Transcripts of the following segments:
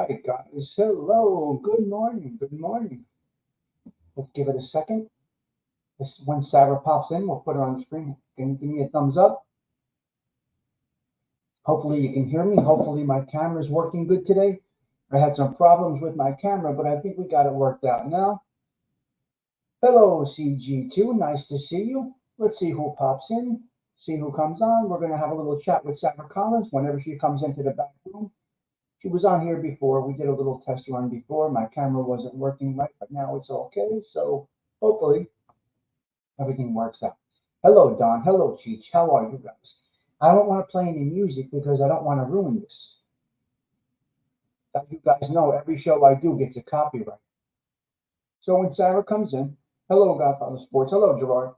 right, guys. Hello. Good morning. Good morning. Let's give it a second. When Sarah pops in, we'll put her on the screen. Can you give me a thumbs up? Hopefully you can hear me. Hopefully my camera is working good today. I had some problems with my camera, but I think we got it worked out now. Hello, CG2. Nice to see you. Let's see who pops in. See who comes on. We're going to have a little chat with Sarah Collins whenever she comes into the back room. She was on here before. We did a little test run before. My camera wasn't working right, but now it's okay. So hopefully everything works out. Hello, Don. Hello, Cheech. How are you guys? I don't want to play any music because I don't want to ruin this. As you guys know, every show I do gets a copyright. So when Sarah comes in, hello, Godfather Sports. Hello, Gerard.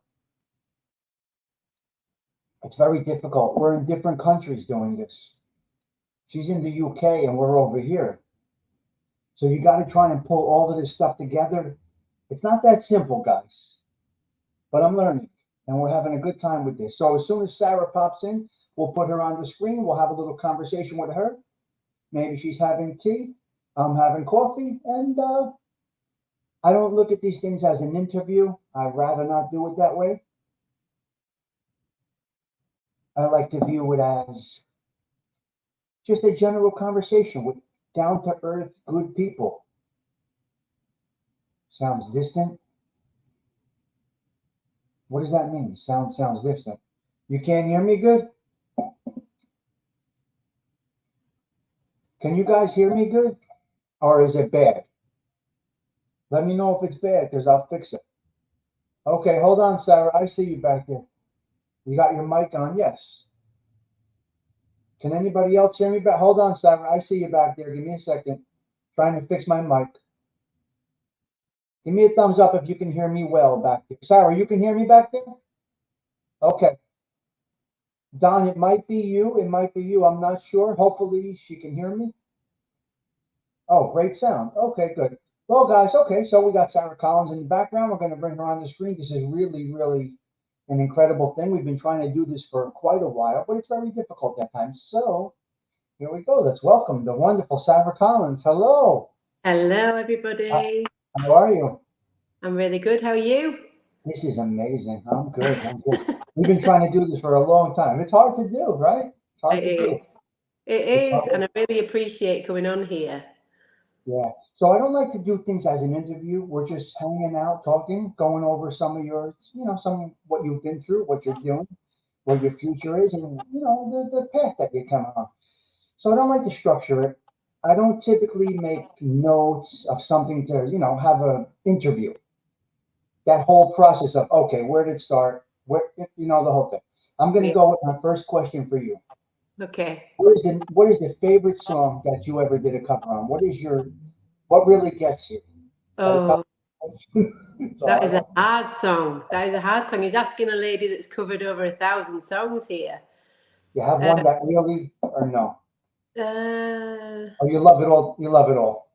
It's very difficult. We're in different countries doing this. She's in the UK and we're over here. So you got to try and pull all of this stuff together. It's not that simple, guys. But I'm learning and we're having a good time with this. So as soon as Sarah pops in, we'll put her on the screen. We'll have a little conversation with her. Maybe she's having tea. I'm having coffee. And I don't look at these things as an interview. I'd rather not do it that way. I like to view it as just a general conversation with down-to-earth, good people. Sounds distant? What does that mean? Sounds distant. You can't hear me good? Can you guys hear me good? Or is it bad? Let me know if it's bad, because I'll fix it. Okay, hold on, Sarah. I see you back there. You got your mic on? Yes. Can anybody else hear me back? Hold on, Sarah. I see you back there. Give me a second. Trying to fix my mic. Give me a thumbs up if you can hear me well back there. Sarah, you can hear me back there? Okay. Don, it might be you. It might be you. I'm not sure. Hopefully she can hear me. Oh, great sound. Okay, good. Well, guys, okay, so we got Sarah Collins in the background. We're going to bring her on the screen. This is really, really an incredible thing. We've been trying to do this for quite a while, but it's very difficult at times. So here we go. Let's welcome the wonderful Sarah Collins. Hello. Hello, everybody. How are you? I'm really good. How are you? This is amazing. I'm good. We've been trying to do this for a long time. It's hard to do, right? It's hard to do. It is, and I really appreciate coming on here. Yeah. So I don't like to do things as an interview. We're just hanging out, talking, going over some of your, what you've been through, what you're doing, what your future is, and the path that you're coming on. So I don't like to structure it. I don't typically make notes of something to, have an interview. That whole process of, okay, where did it start? What, the whole thing. I'm going to go with my first question for you. Okay. What is the favorite song that you ever did a cover on? What really gets you? Oh, that is a hard song. That is a hard song. He's asking a lady that's covered over 1,000 songs here. You have one that really, or no? Oh, you love it all. You love it all.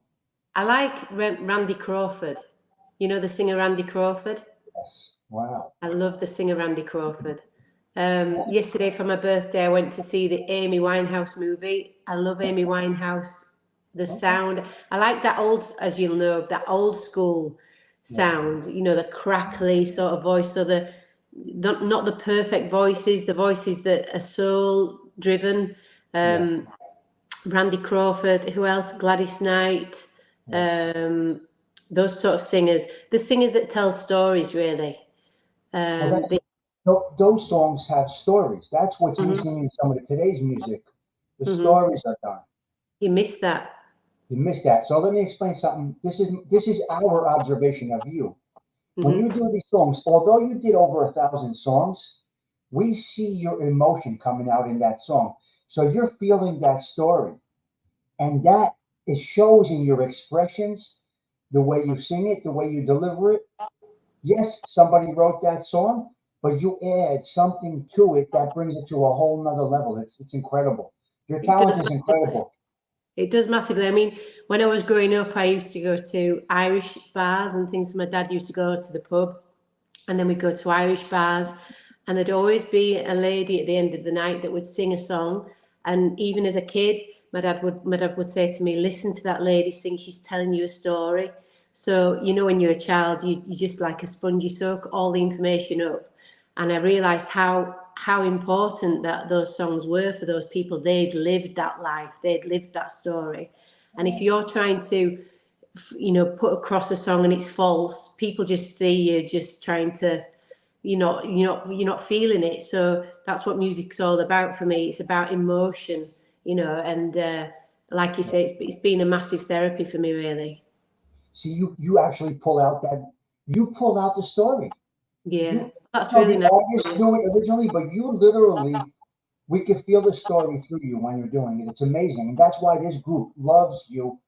I like Randy Crawford. You know the singer Randy Crawford? Yes. Wow. I love the singer Randy Crawford. Yesterday for my birthday, I went to see the Amy Winehouse movie. I love Amy Winehouse. The sound, I like that old, as you'll know, that old school sound, the crackly sort of voice. So not the perfect voices, the voices that are soul driven. Randy Crawford, who else? Gladys Knight, those sort of singers, the singers that tell stories, really. Those songs have stories. That's what's missing in some of today's music. The stories are gone. You missed that. You missed that. So let me explain something. This is our observation of you. When you do these songs, although you did over 1,000 songs, we see your emotion coming out in that song. So you're feeling that story. And that it shows in your expressions, the way you sing it, the way you deliver it. Yes, somebody wrote that song, but you add something to it that brings it to a whole nother level. It's incredible. Your talent is incredible. It does massively. I mean, when I was growing up, I used to go to Irish bars and things. My dad used to go to the pub, and then we'd go to Irish bars, and there'd always be a lady at the end of the night that would sing a song. And even as a kid, my dad would say to me, listen to that lady sing, she's telling you a story. So, you know, when you're a child, you just like a sponge, you soak all the information up. And I realised how important that those songs were for those people. They'd lived that life, they'd lived that story. And if you're trying to, you know, put across a song and it's false, people just see you just trying to, you're not feeling it. So that's what music's all about for me. It's about emotion, you know, and like you say, it's been a massive therapy for me, really. See, you actually you pull out the story. Yeah, You that's know really the nice. artists do it originally, but you literally, we can feel the story through you when you're doing it. It's amazing, and that's why this group loves you.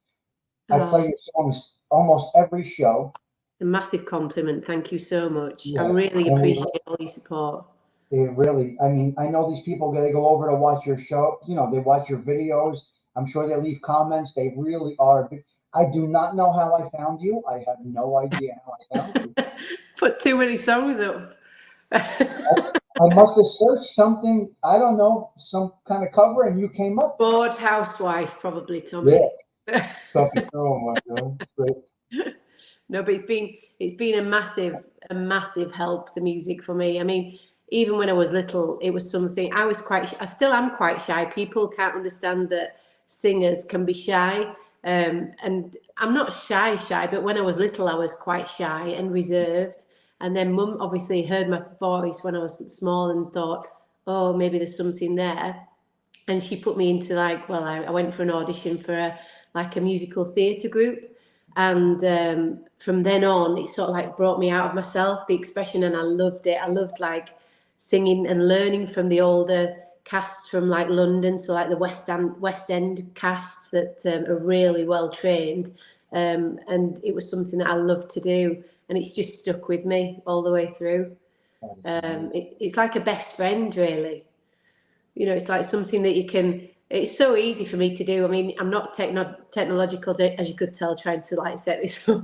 I play Oh, your songs almost every show. a massive compliment. Thank you so much. I Yeah, really and appreciate all your support. they really. I mean, I know these people. They go over to watch your show. You know, they watch your videos. I'm sure they leave comments. They really are. I do not know how I found you. I have no idea how I found you. Put too many songs up. I must have searched something, I don't know, some kind of cover, and you came up. Bored housewife, probably, Yeah, Tommy. something. Oh my God, great. No, but it's been a massive help, the music for me. I mean, even when I was little, it was something I was I still am quite shy. People can't understand that singers can be shy. And I'm not shy, but when I was little, I was quite shy and reserved. And then mum obviously heard my voice when I was small and thought, oh, maybe there's something there. And she put me into like, well, I went for an audition for a musical theatre group. And from then on, it sort of like brought me out of myself, the expression, and I loved it. I loved like singing and learning from the older casts from like London, so like the West End casts that are really well trained. And it was something that I loved to do, and it's just stuck with me all the way through. It's like a best friend, really. You know, it's like something that you can. It's so easy for me to do. I mean, I'm not technological, as you could tell, trying to like set this up.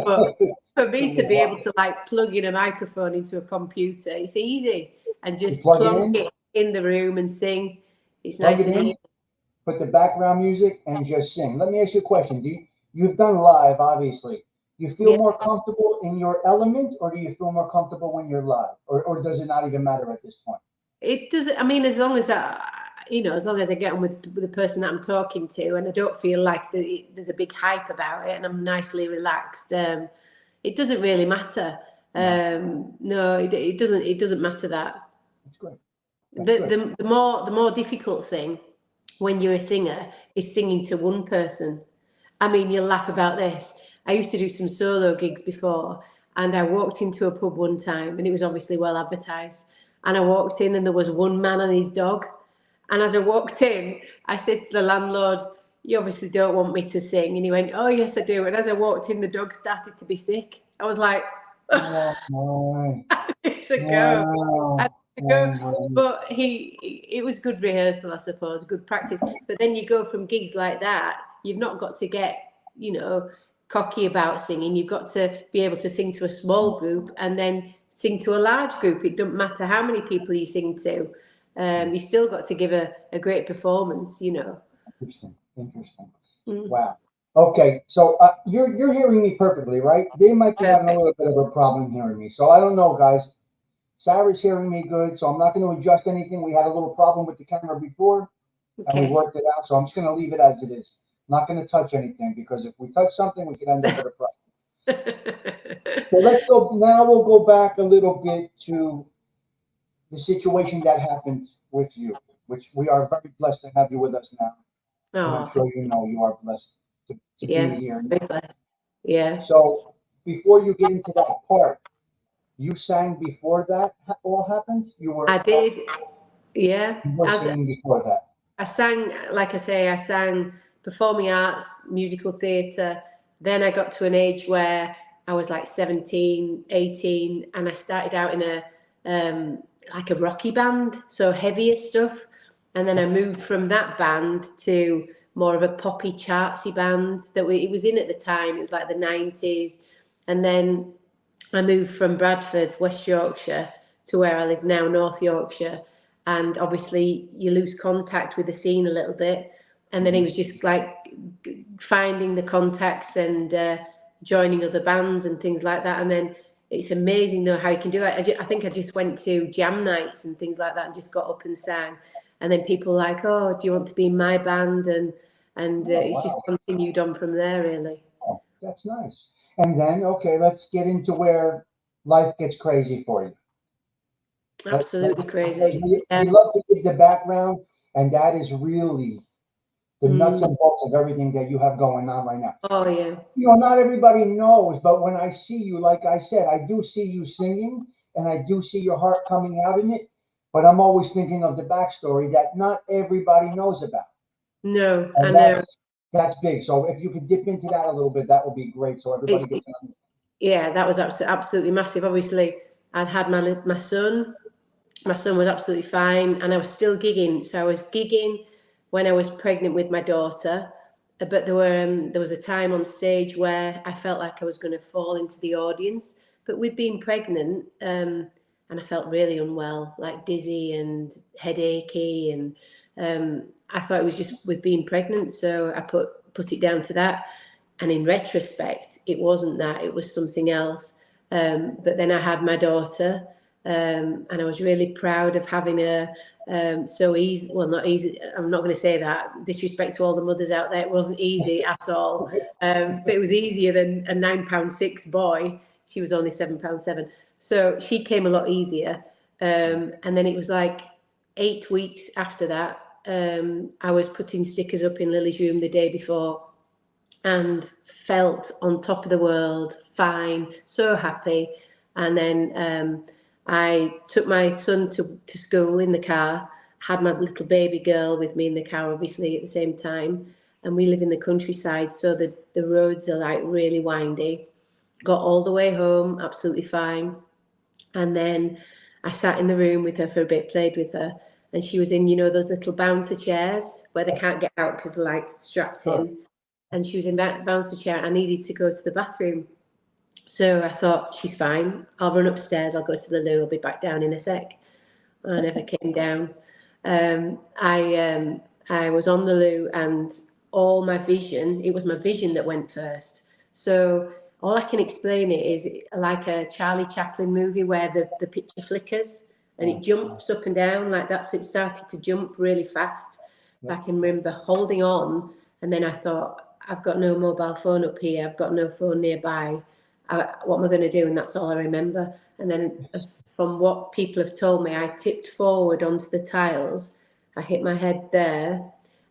But for me to be able to like plug in a microphone into a computer, it's easy, and You just plug it plonk in, it in the room and sing. It's plug nice it and in, easy. put the background music, and just sing. Let me ask you a question. You've done live, obviously. Do you feel Yeah, more comfortable in your element, or do you feel more comfortable when you're live? Or does it not even matter at this point? it does. I mean, as long as as long as I get on with the person that I'm talking to, and I don't feel like there's a big hype about it, and I'm nicely relaxed. It doesn't really matter. No, No, it doesn't. It doesn't matter that. that's great. That's The, good. the the more difficult thing when you're a singer is singing to one person. I mean, you'll laugh about this. I used to do some solo gigs before, and I walked into a pub one time, and it was obviously well advertised. And I walked in, and there was one man and his dog. And as I walked in, I said to the landlord, "You obviously don't want me to sing." And he went, "Oh, yes, I do." And as I walked in, the dog started to be sick. I was like, Oh my, "It's a go." I wow, had to go. oh But it was good rehearsal, I suppose, good practice. But then you go from gigs like that, you've not got to get, you know, cocky about singing. You've got to be able to sing to a small group and then sing to a large group. It doesn't matter how many people you sing to. You still got to give a great performance, you know. interesting, interesting. Mm, Wow. Okay, so you're hearing me perfectly, right? They might be having a perfect. little bit of a problem hearing me, so I don't know, guys. Sarah's hearing me good, so I'm not going to adjust anything. We had a little problem with the camera before, and we Okay. worked it out. So I'm just going to leave it as it is. I'm not going to touch anything because if we touch something, we could end up with a problem. So let's go. Now we'll go back a little bit to the situation that happened with you, which we are very blessed to have you with us now. And I'm Oh, sure you know you are blessed to be yeah. here. Very blessed. Yeah. So before you get into that part, you sang before that all happened? I did. Yeah. You were As singing before that. I sang, like I say, I sang performing arts, musical theatre. Then I got to an age where I was like 17, 18, and I started out in like a rocky band, so heavier stuff. And then I moved from that band to more of a poppy chartsy band it was in at the time. It was like the 90s. And then I moved from Bradford, West Yorkshire, to where I live now, North Yorkshire. And obviously, you lose contact with the scene a little bit. and then it was just like finding the contacts and joining other bands and things like that. And then it's amazing though how you can do that. I think I just went to jam nights and things like that and just got up and sang. And then people were like, oh, do you want to be in my band? And it's just continued on from there, really. Oh, that's nice. And then, okay, let's get into where life gets crazy for you. Absolutely crazy. We love to give the background, and that is really the nuts and bolts of everything that you have going on right now. Oh, yeah. You know, not everybody knows, but when I see you, like I said, I do see you singing, and I do see your heart coming out in it, but I'm always thinking of the backstory that not everybody knows about. No, And I know. That's big. So if you could dip into that a little bit, that would be great. So everybody gets on. Yeah, that was absolutely massive. Obviously, I'd had my son. My son was absolutely fine, and I was still gigging. So I was gigging when I was pregnant with my daughter, but there was a time on stage where I felt like I was going to fall into the audience. But with being pregnant, and I felt really unwell, like dizzy and headachy, and I thought it was just with being pregnant. So I put it down to that. And in retrospect, it wasn't that; it was something else. But then I had my daughter. And I was really proud of having her so easy. Well, not easy. I'm not going to say that. Disrespect to all the mothers out there. It wasn't easy at all. But it was easier than a £9.6 boy. She was only £7.7. So she came a lot easier. And then it was like 8 weeks after that. I was putting stickers up in Lily's room the day before and felt on top of the world, fine, so happy. And then I took my son to school in the car, had my little baby girl with me in the car, obviously, at the same time. And we live in the countryside, so the roads are like really windy. Got all the way home, absolutely fine. And then I sat in the room with her for a bit, played with her. And she was in, those little bouncer chairs where they can't get out because the light's strapped in. And she was in that bouncer chair. I needed to go to the bathroom. So I thought, she's fine. I'll run upstairs. I'll go to the loo. I'll be back down in a sec. I never came down. I was on the loo, and all my vision, it was my vision that went first. So all I can explain it is like a Charlie Chaplin movie where the picture flickers and it jumps up and down like that. So it started to jump really fast. So I can remember holding on, and then I thought, I've got no mobile phone up here. I've got no phone nearby. What am I going to do? And that's all I remember. And then from what people have told me, I tipped forward onto the tiles. I hit my head there.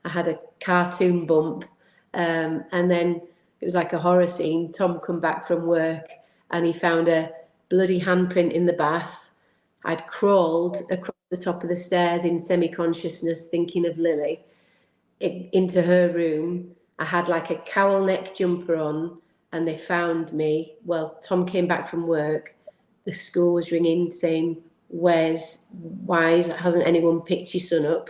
I had a cartoon bump. And then it was like a horror scene. Tom come back from work and he found a bloody handprint in the bath. I'd crawled across the top of the stairs in semi-consciousness, thinking of Lily, into her room. I had like a cowl neck jumper on, and they found me. Well, Tom came back from work. The school was ringing saying, why hasn't anyone picked your son up?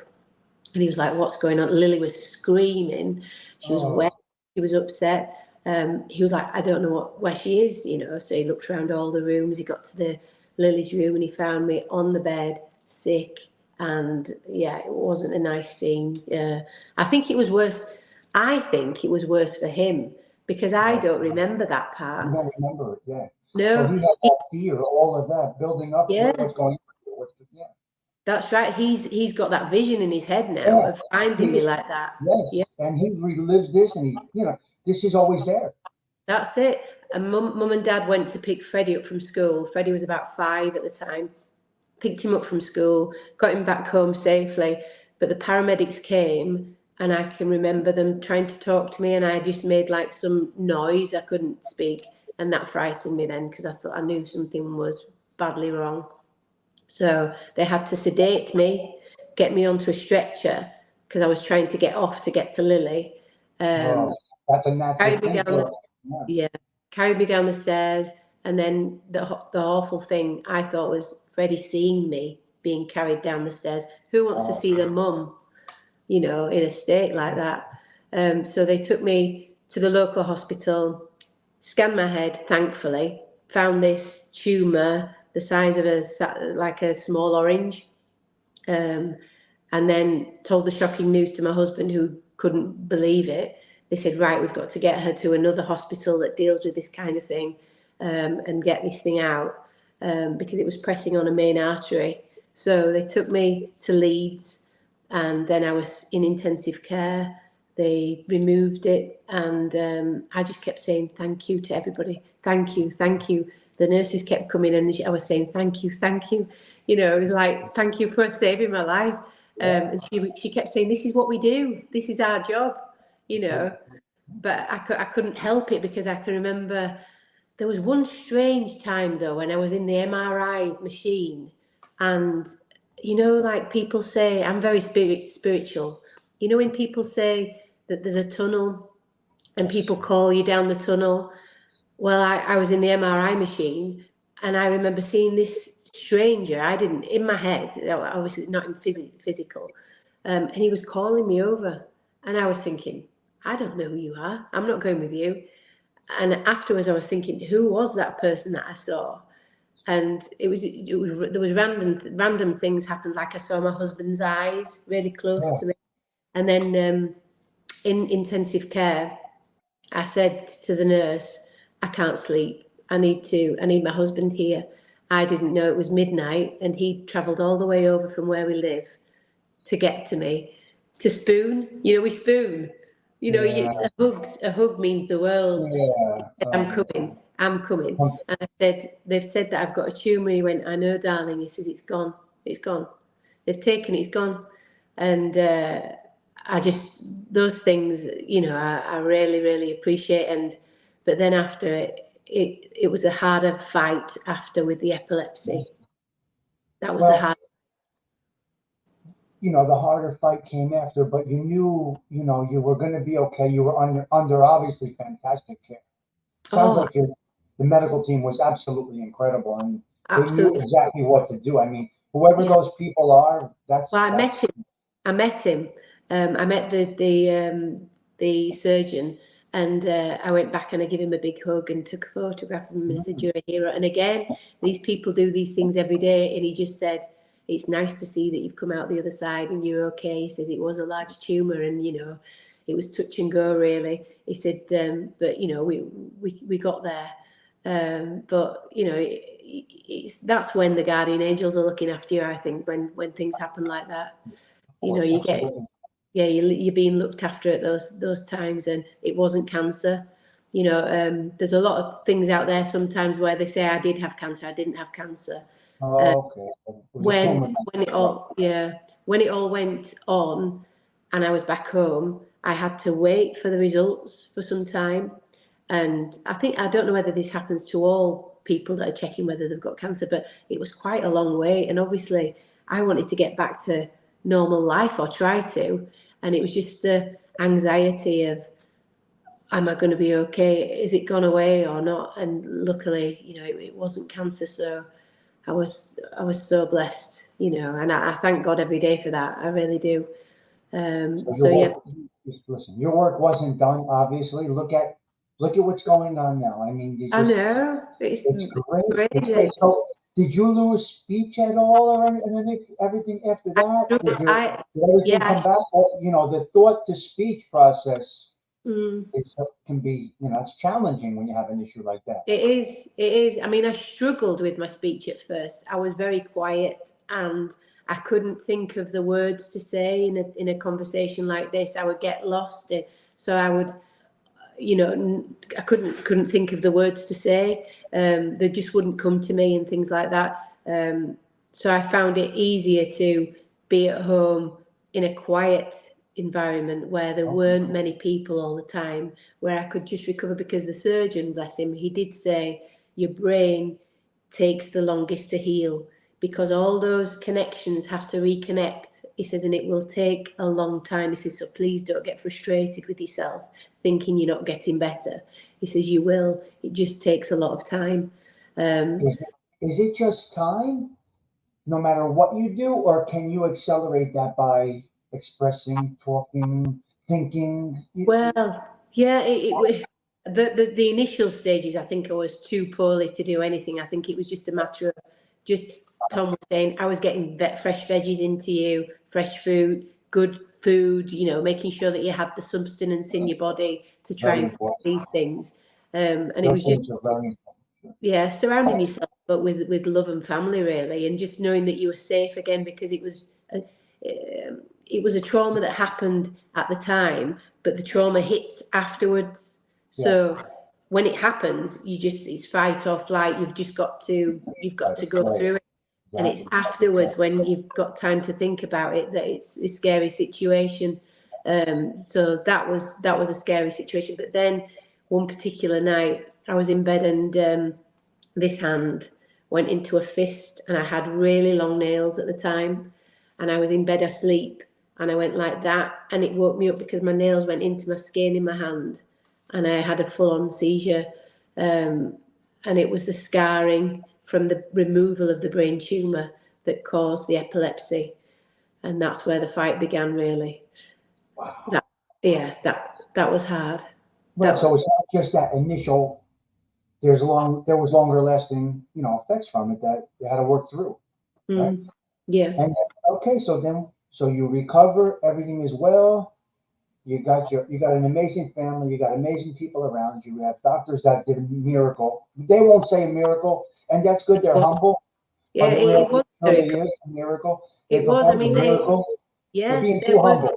And he was like, what's going on? Lily was screaming. She was wet. She was upset. He was like, I don't know where she is, So he looked around all the rooms. He got to Lily's room and he found me on the bed, sick. And yeah, it wasn't a nice scene. I think it was worse. I think it was worse for him because I don't remember that part. You don't remember it, yeah. No. So he had that fear, all of that building up. Yeah. What's going on? That's right. He's got that vision in his head now of finding me like that. Yes. Yeah. And he relives this, and this is always there. That's it. And mum and dad went to pick Freddie up from school. Freddie was about 5 at the time. Picked him up from school, got him back home safely. But the paramedics came, and I can remember them trying to talk to me, and I just made like some noise. I couldn't speak, and that frightened me then because I knew something was badly wrong. So they had to sedate me, get me onto a stretcher because I was trying to get off to get to Lily. That's a natural thing. Carried me down the stairs, and then the awful thing I thought was Freddie seeing me being carried down the stairs. Who wants to see their mum, in a state like that? So they took me to the local hospital, scanned my head, thankfully, found this tumour the size of a small orange, and then told the shocking news to my husband, who couldn't believe it. They said, right, we've got to get her to another hospital that deals with this kind of thing, and get this thing out, because it was pressing on a main artery. So they took me to Leeds, and then I was in intensive care. They removed it, and I just kept saying thank you to everybody. Thank you, thank you. The nurses kept coming in, and I was saying thank you, thank you. You know, it was like, thank you for saving my life. And she kept saying, this is what we do. This is our job, you know. But I couldn't help it, because I can remember there was one strange time, though, when I was in the MRI machine, and, you know, like people say, I'm very spiritual. You know, when people say that there's a tunnel and people call you down the tunnel. Well, I was in the MRI machine, and I remember seeing this stranger. I didn't, in my head, obviously not in physical, and he was calling me over, and I was thinking, I don't know who you are. I'm not going with you. And afterwards, I was thinking, who was that person that I saw? And there was random things happened. Like I saw my husband's eyes really close to me, and then in intensive care, I said to the nurse, I can't sleep. I need my husband here. I didn't know it was midnight, and he travelled all the way over from where we live to get to me, to spoon. You know, we spoon. You know, a hug means the world. I'm coming. I'm coming. And I said, they've said that I've got a tumour. He went, I know, darling. He says, it's gone. It's gone. They've taken it. It's gone. And I just, those things, you know, I really, really appreciate. But then after it was a harder fight after with the epilepsy. That was the hard. You know, the harder fight came after, but you knew, you know, you were going to be okay. You were under obviously fantastic care. Sounds like the medical team was absolutely incredible, and they knew exactly what to do. I mean, whoever those people are, that's. Well, I met him. I met the surgeon, and I went back and I gave him a big hug and took a photograph of him and said, you're a hero. And again, these people do these things every day. And he just said, it's nice to see that you've come out the other side and you're okay. He says it was a large tumour, and, you know, it was touch and go, really. He said, but, you know, we got there. But, you know, that's when the guardian angels are looking after you, I think, when things happen like that. You know, you get, you're being looked after at those times, and it wasn't cancer. You know, there's a lot of things out there sometimes where they say I did have cancer, I didn't have cancer. When it all went on, and I was back home, I had to wait for the results for some time. And I don't know whether this happens to all people that are checking whether they've got cancer, but it was quite a long wait. And obviously I wanted to get back to normal life, or try to. And it was just the anxiety of, am I going to be okay? Is it gone away or not? And luckily, you know, it wasn't cancer. So I was so blessed, you know, and I thank God every day for that. I really do. Listen, your work wasn't done, obviously. Look at what's going on now. I mean, I know, it's great. It's great. So, did you lose speech at all, or everything after that? Did everything come back? You know, the thought to speech process can be, you know, it's challenging when you have an issue like that. It is. I mean, I struggled with my speech at first. I was very quiet, and I couldn't think of the words to say in a conversation like this. I would get lost. So I would, you know, I couldn't think of the words to say. They just wouldn't come to me, and things like that. So I found it easier to be at home in a quiet environment where there weren't many people all the time, where I could just recover, because the surgeon, bless him, he did say your brain takes the longest to heal, because all those connections have to reconnect. He says, and it will take a long time. He says, so please don't get frustrated with yourself thinking you're not getting better. He says, you will. It just takes a lot of time. Is it just time, no matter what you do, or can you accelerate that by expressing, talking, thinking? Well, yeah, the initial stages, I think I was too poorly to do anything. I think it was just a matter of just Tom was saying, I was getting fresh veggies into you, fresh fruit, good food, making sure that you had the substance in your body to try Very and fight important. these things. And it Those was just, things are very important. yeah, surrounding yourself, but with love and family, really, and just knowing that you were safe again, because it was a trauma that happened at the time, but the trauma hits afterwards. So when it happens, it's fight or flight. You've got to go through it. And it's afterwards, when you've got time to think about it, that it's a scary situation. So that was a scary situation. But then one particular night, I was in bed, and this hand went into a fist, and I had really long nails at the time, and I was in bed asleep, and I went like that, and it woke me up because my nails went into my skin in my hand, and I had a full-on seizure. And it was the scarring from the removal of the brain tumour that caused the epilepsy. And that's where the fight began, really. Wow. That was hard. Well, so it's not just that initial, there was longer lasting, effects from it that you had to work through. Right? Yeah. And okay, so you recover, everything is well. You got an amazing family. You got amazing people around you. You have doctors that did a miracle. They won't say a miracle, and that's good. They're humble, Yeah, but it was a really miracle. is a miracle. It was. I mean, they're being too humble.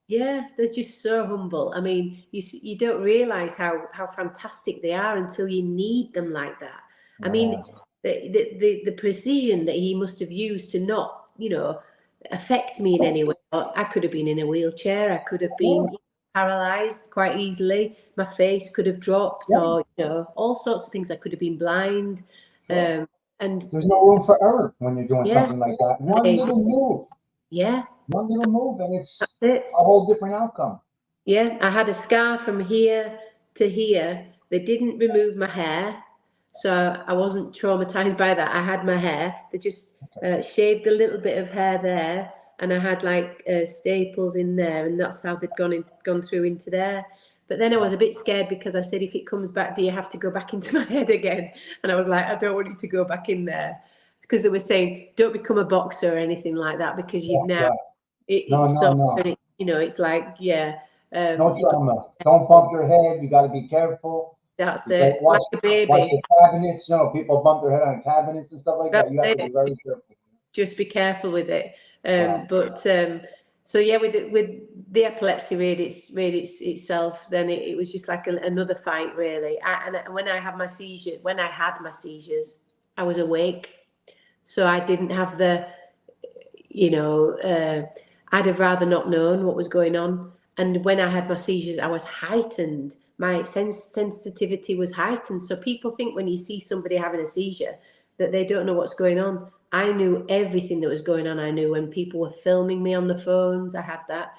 Yeah, they're just so humble. I mean, you don't realise how fantastic they are until you need them like that. I mean, the precision that he must have used to not, affect me in any way. I could have been in a wheelchair. I could have been paralysed quite easily. My face could have dropped, or all sorts of things. I could have been blind. Sure. And There's no room for error when you're doing something like that. amazing. One little move, and it's That's it. a whole different outcome. Yeah, I had a scar from here to here. They didn't remove my hair, so I wasn't traumatized by that. I had my hair. They just shaved a little bit of hair there, and I had like staples in there, and that's how they'd gone through into there. But then I was a bit scared, because I said, if it comes back, do you have to go back into my head again? And I was like, I don't want you to go back in there, because they were saying, don't become a boxer or anything like that, because you've now it's soft, and it's like no trauma. Don't bump your head. You got to be careful. That's it. Like a baby. Watch the cabinets. People bump their head on cabinets and stuff like that. You have to be very careful. Just be careful with it. But so yeah, with the epilepsy made itself, then it was just like another fight, really. And when I had my seizures, I was awake, so I didn't have the, I'd have rather not known what was going on. And when I had my seizures, I was heightened. My sensitivity was heightened. So people think when you see somebody having a seizure that they don't know what's going on. I knew everything that was going on. I knew when people were filming me on the phones. I had that.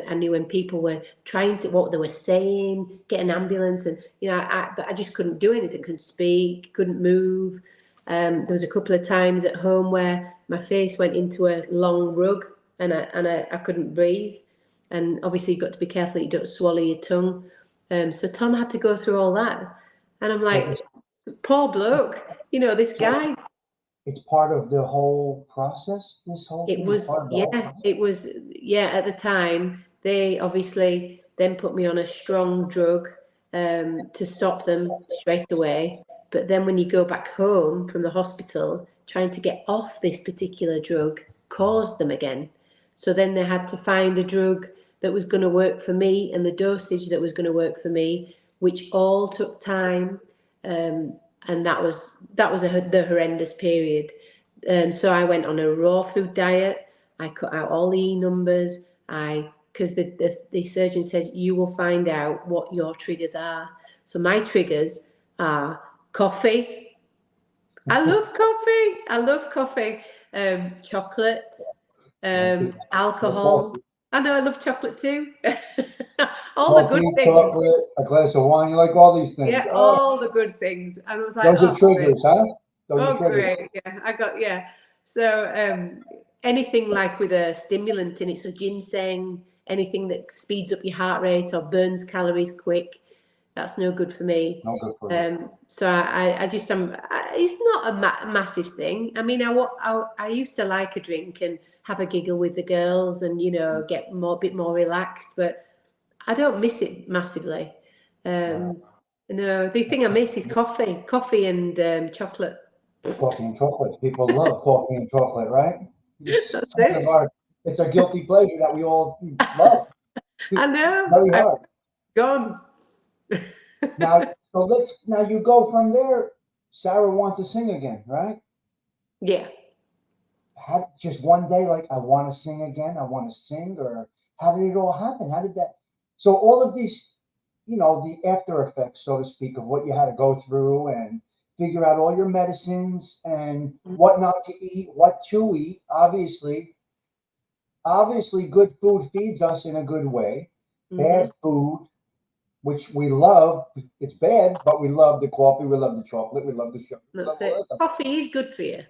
I knew when people were trying to, what they were saying, get an ambulance, and but I just couldn't do anything. Couldn't speak, couldn't move. There was a couple of times at home where my face went into a long rug, and I couldn't breathe. And obviously, you've got to be careful that you don't swallow your tongue. So Tom had to go through all that, and I'm like, poor bloke, this guy. It's part of the whole process. This whole thing is part of the whole process. It was. At the time, they obviously then put me on a strong drug to stop them straight away. But then when you go back home from the hospital, trying to get off this particular drug caused them again. So then they had to find a drug that was going to work for me, and the dosage that was going to work for me, which all took time. And that was the horrendous period. So I went on a raw food diet. I cut out all the E numbers. Because the surgeon said, you will find out what your triggers are. So my triggers are coffee. I love coffee. Chocolate, alcohol. I know I love chocolate too. All the good things. Chocolate, a glass of wine. You like all these things. Yeah, all the good things. And I was like, those are triggers, huh? Those are triggers. Great. Yeah, So anything like with a stimulant in it, so ginseng, anything that speeds up your heart rate or burns calories quick, That's no good for me. No good for you. So I just it's not a massive thing. I mean, I used to like a drink and have a giggle with the girls and, you know, get a bit more relaxed, but I don't miss it massively. No, the thing I miss is coffee and chocolate. Coffee and chocolate. People love coffee and chocolate, right? It's That's kind of it. our, it's a guilty pleasure that we all love. I know. Very hard. Gone. Now you go from there. Sarah wants to sing again, right? Yeah. Had just one day, like, I want to sing again, I want to sing, or how did it all happen? How did that? So all of these, you know, the after effects, so to speak, of what you had to go through and figure out all your medicines and what not to eat, what to eat. Obviously, good food feeds us in a good way. Bad food, which we love, it's bad, but we love the coffee, we love the chocolate, we love the sugar. That's it. Coffee is good for you.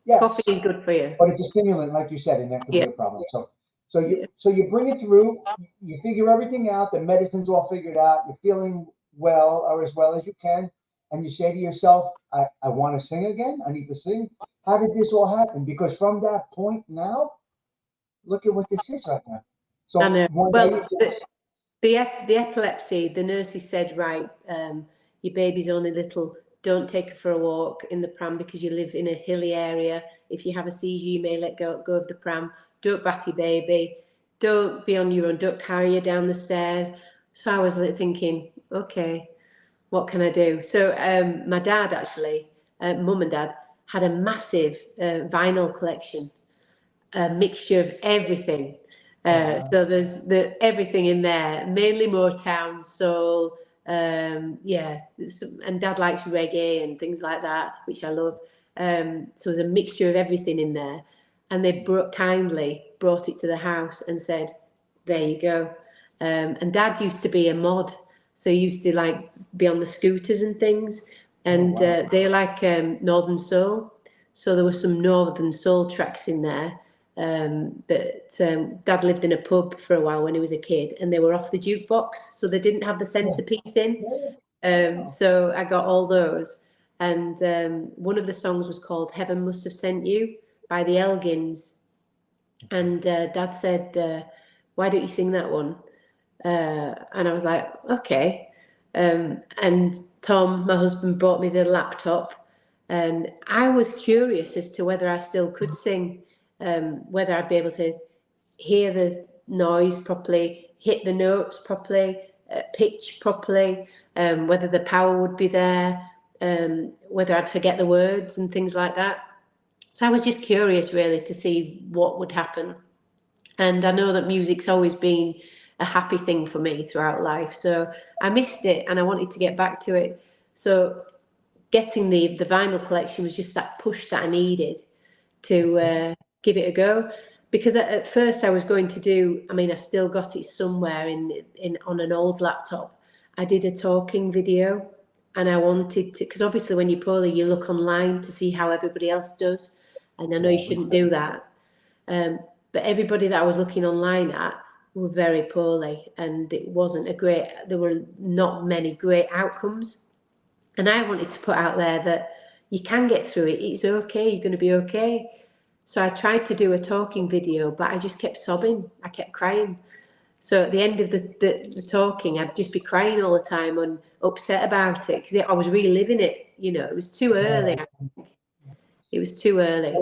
Yes. Coffee is good for you. But it's a stimulant, like you said, and that could be a problem. So you bring it through, you figure everything out, the medicine's all figured out, you're feeling well or as well as you can, and you say to yourself, I want to sing again, I need to sing. How did this all happen? Because from that point now, look at what this is right now. So I know. one Well, day the epilepsy, the nurses said, right, your baby's only little, don't take her for a walk in the pram because you live in a hilly area. If you have a seizure, you may let go of the pram. Don't bath your baby. Don't be on your own. Don't carry her down the stairs. So I was thinking, okay, what can I do? So my dad actually, mum and dad, had a massive vinyl collection, a mixture of everything. So there's everything in there, mainly Motown, soul, and Dad likes reggae and things like that, which I love. So there's a mixture of everything in there, and they kindly brought it to the house and said, "There you go." And Dad used to be a mod, so he used to like be on the scooters and things, and they like Northern Soul. So there were some Northern Soul tracks in there. Dad lived in a pub for a while when he was a kid, and they were off the jukebox, so they didn't have the centerpiece in. So I got all those, and one of the songs was called "Heaven Must Have Sent You" by the Elgins, and Dad said, "Why don't you sing that one?" And I was like, "Okay." And Tom, my husband, bought me the laptop, and I was curious as to whether I still could sing. Whether I'd be able to hear the noise properly, hit the notes properly, pitch properly, whether the power would be there, whether I'd forget the words and things like that. So I was just curious really to see what would happen. And I know that music's always been a happy thing for me throughout life. So I missed it and I wanted to get back to it. So getting the vinyl collection was just that push that I needed to give it a go, because at first I was going to do, I mean, I still got it somewhere in on an old laptop. I did a talking video, and I wanted to, because obviously when you're poorly you look online to see how everybody else does, and I know you shouldn't do that, but everybody that I was looking online at were very poorly, and it wasn't there were not many great outcomes. And I wanted to put out there that you can get through it. It's okay. You're going to be okay. So I tried to do a talking video, but I just kept sobbing. I kept crying. So at the end of the talking, I'd just be crying all the time and upset about it because I was reliving it. You know, it was too early. It was too early.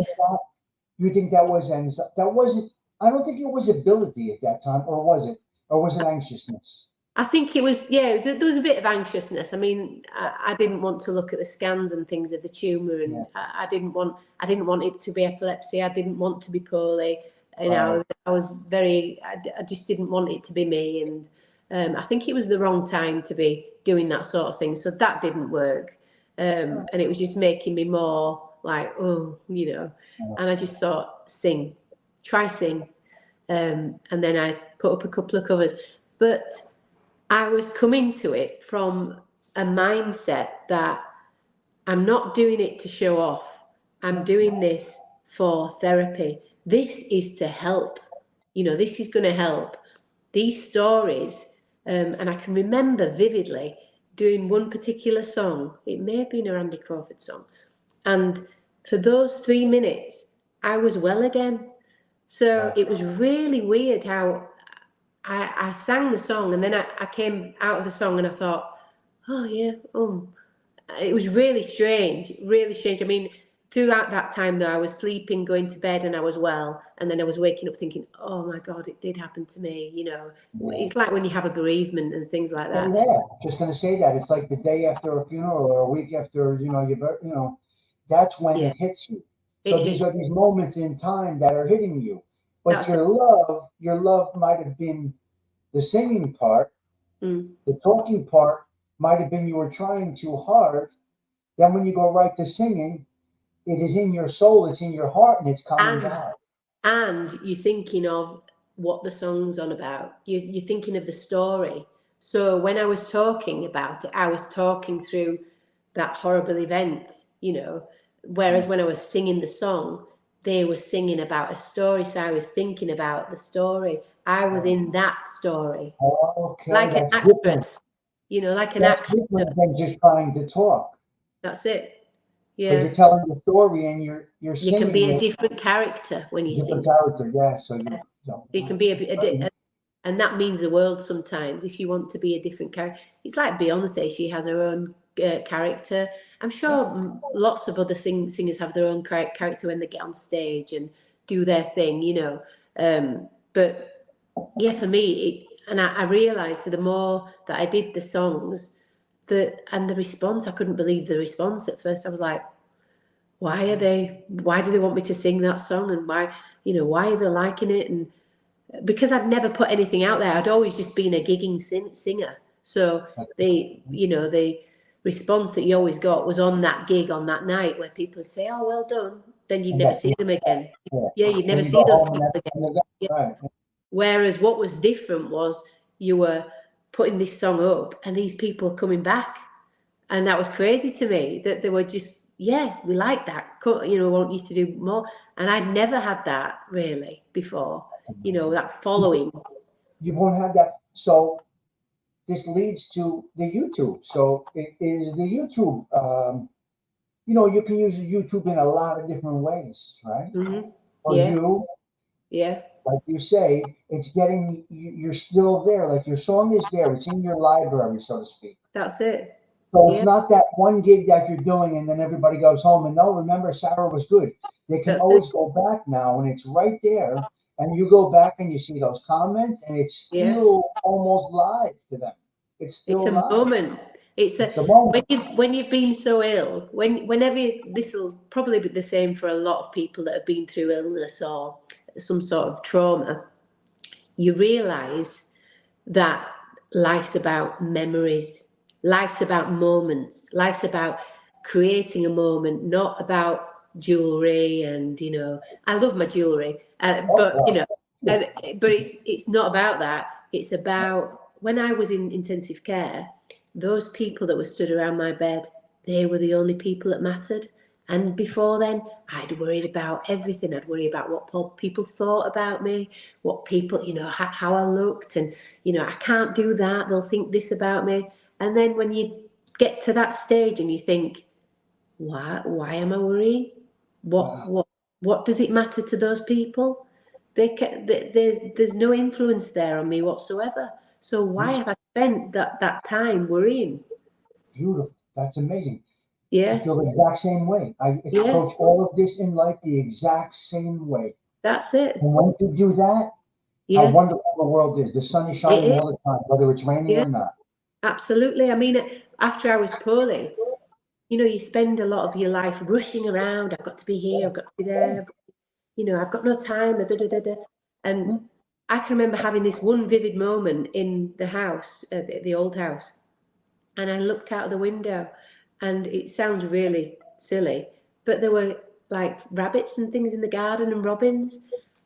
you think that was that wasn't? I don't think it was ability at that time, or was it? Or was it anxiousness? I think it was, yeah, there was a bit of anxiousness. I mean, I didn't want to look at the scans and things of the tumour, and I didn't want it to be epilepsy. I didn't want to be poorly. You know, I was I just didn't want it to be me. And I think it was the wrong time to be doing that sort of thing. So that didn't work. And it was just making me more like, oh, you know, and I just thought, try sing. And then I put up a couple of covers. But I was coming to it from a mindset that I'm not doing it to show off. I'm doing this for therapy. This is to help. You know, this is going to help. These stories, and I can remember vividly doing one particular song. It may have been a Randy Crawford song. And for those 3 minutes, I was well again. So it was really weird how I sang the song, and then I came out of the song and I thought, oh yeah, it was really strange, really strange. I mean, throughout that time though, I was sleeping, going to bed, and I was well, and then I was waking up thinking, oh my God, it did happen to me. You know, it's like when you have a bereavement and things like that. Yeah, just going to say that it's like the day after a funeral or a week after, that's when it hits you. So these are these moments in time that are hitting you. But your love might have been the singing part. The talking part might have been you were trying too hard. Then when you go right to singing, it is in your soul, it's in your heart, and it's coming down. And you're thinking of what the song's on about. You're thinking of the story. So when I was talking about it, I was talking through that horrible event, you know. Whereas when I was singing the song, they were singing about a story. So I was thinking about the story. I was in that story. Okay, like an actress, different. You know, like an that's actress. Different than just trying to talk. That's it. Yeah. Because you're telling the story and you're singing. You can be a different character when you sing. Different character, yeah. So you can be and that means the world sometimes. If you want to be a different character, it's like Beyonce. She has her own character. I'm sure lots of other singers have their own character when they get on stage and do their thing, you know. But yeah, for me, I realised the more that I did the songs, and the response, I couldn't believe the response at first. I was like, why do they want me to sing that song, and why are they liking it? And because I'd never put anything out there, I'd always just been a gigging singer. So the response that you always got was on that gig on that night, where people would say, oh, well done. Then you'd never see them again. Yeah, you'd never see those people again. Yeah. Whereas what was different was you were putting this song up and these people were coming back. And that was crazy to me, that they were just, yeah, we like that, you know, want you to do more. And I'd never had that really before, you know, that following. You won't have that. So this leads to the YouTube. So it is the YouTube, you know, you can use YouTube in a lot of different ways, right? Mm-hmm. For you, like you say, it's getting, you're still there. Like your song is there. It's in your library, so to speak. That's it. So it's not that one gig that you're doing and then everybody goes home and no, remember Sarah was good. They can always go back now and it's right there. And you go back and you see those comments and it's still almost live to them. It's still live. Moment. It's a moment. When you've been so ill, whenever this will probably be the same for a lot of people that have been through illness or some sort of trauma, you realise that life's about memories, life's about moments, life's about creating a moment, not about jewelry. And you know, I love my jewelry, but you know, but it's not about that. It's about when I was in intensive care, those people that were stood around my bed, they were the only people that mattered. And before then, I'd worried about everything. I'd worry about what people thought about me, what people, you know, how I looked, and you know, I can't do that. They'll think this about me. And then when you get to that stage and you think, why am I worrying? What does it matter to those people? There's no influence there on me whatsoever. So why have I spent that time worrying? Beautiful. That's amazing. Yeah. I feel the exact same way. I approach all of this in life the exact same way. That's it. And when you do that, how wonderful the world is. The sun is shining all the time, whether it's raining or not. Absolutely. I mean, after I was poorly, you know, you spend a lot of your life rushing around. I've got to be here. I've got to be there. You know, I've got no time. And I can remember having this one vivid moment in the house, the old house. And I looked out of the window, and it sounds really silly, but there were like rabbits and things in the garden and robins.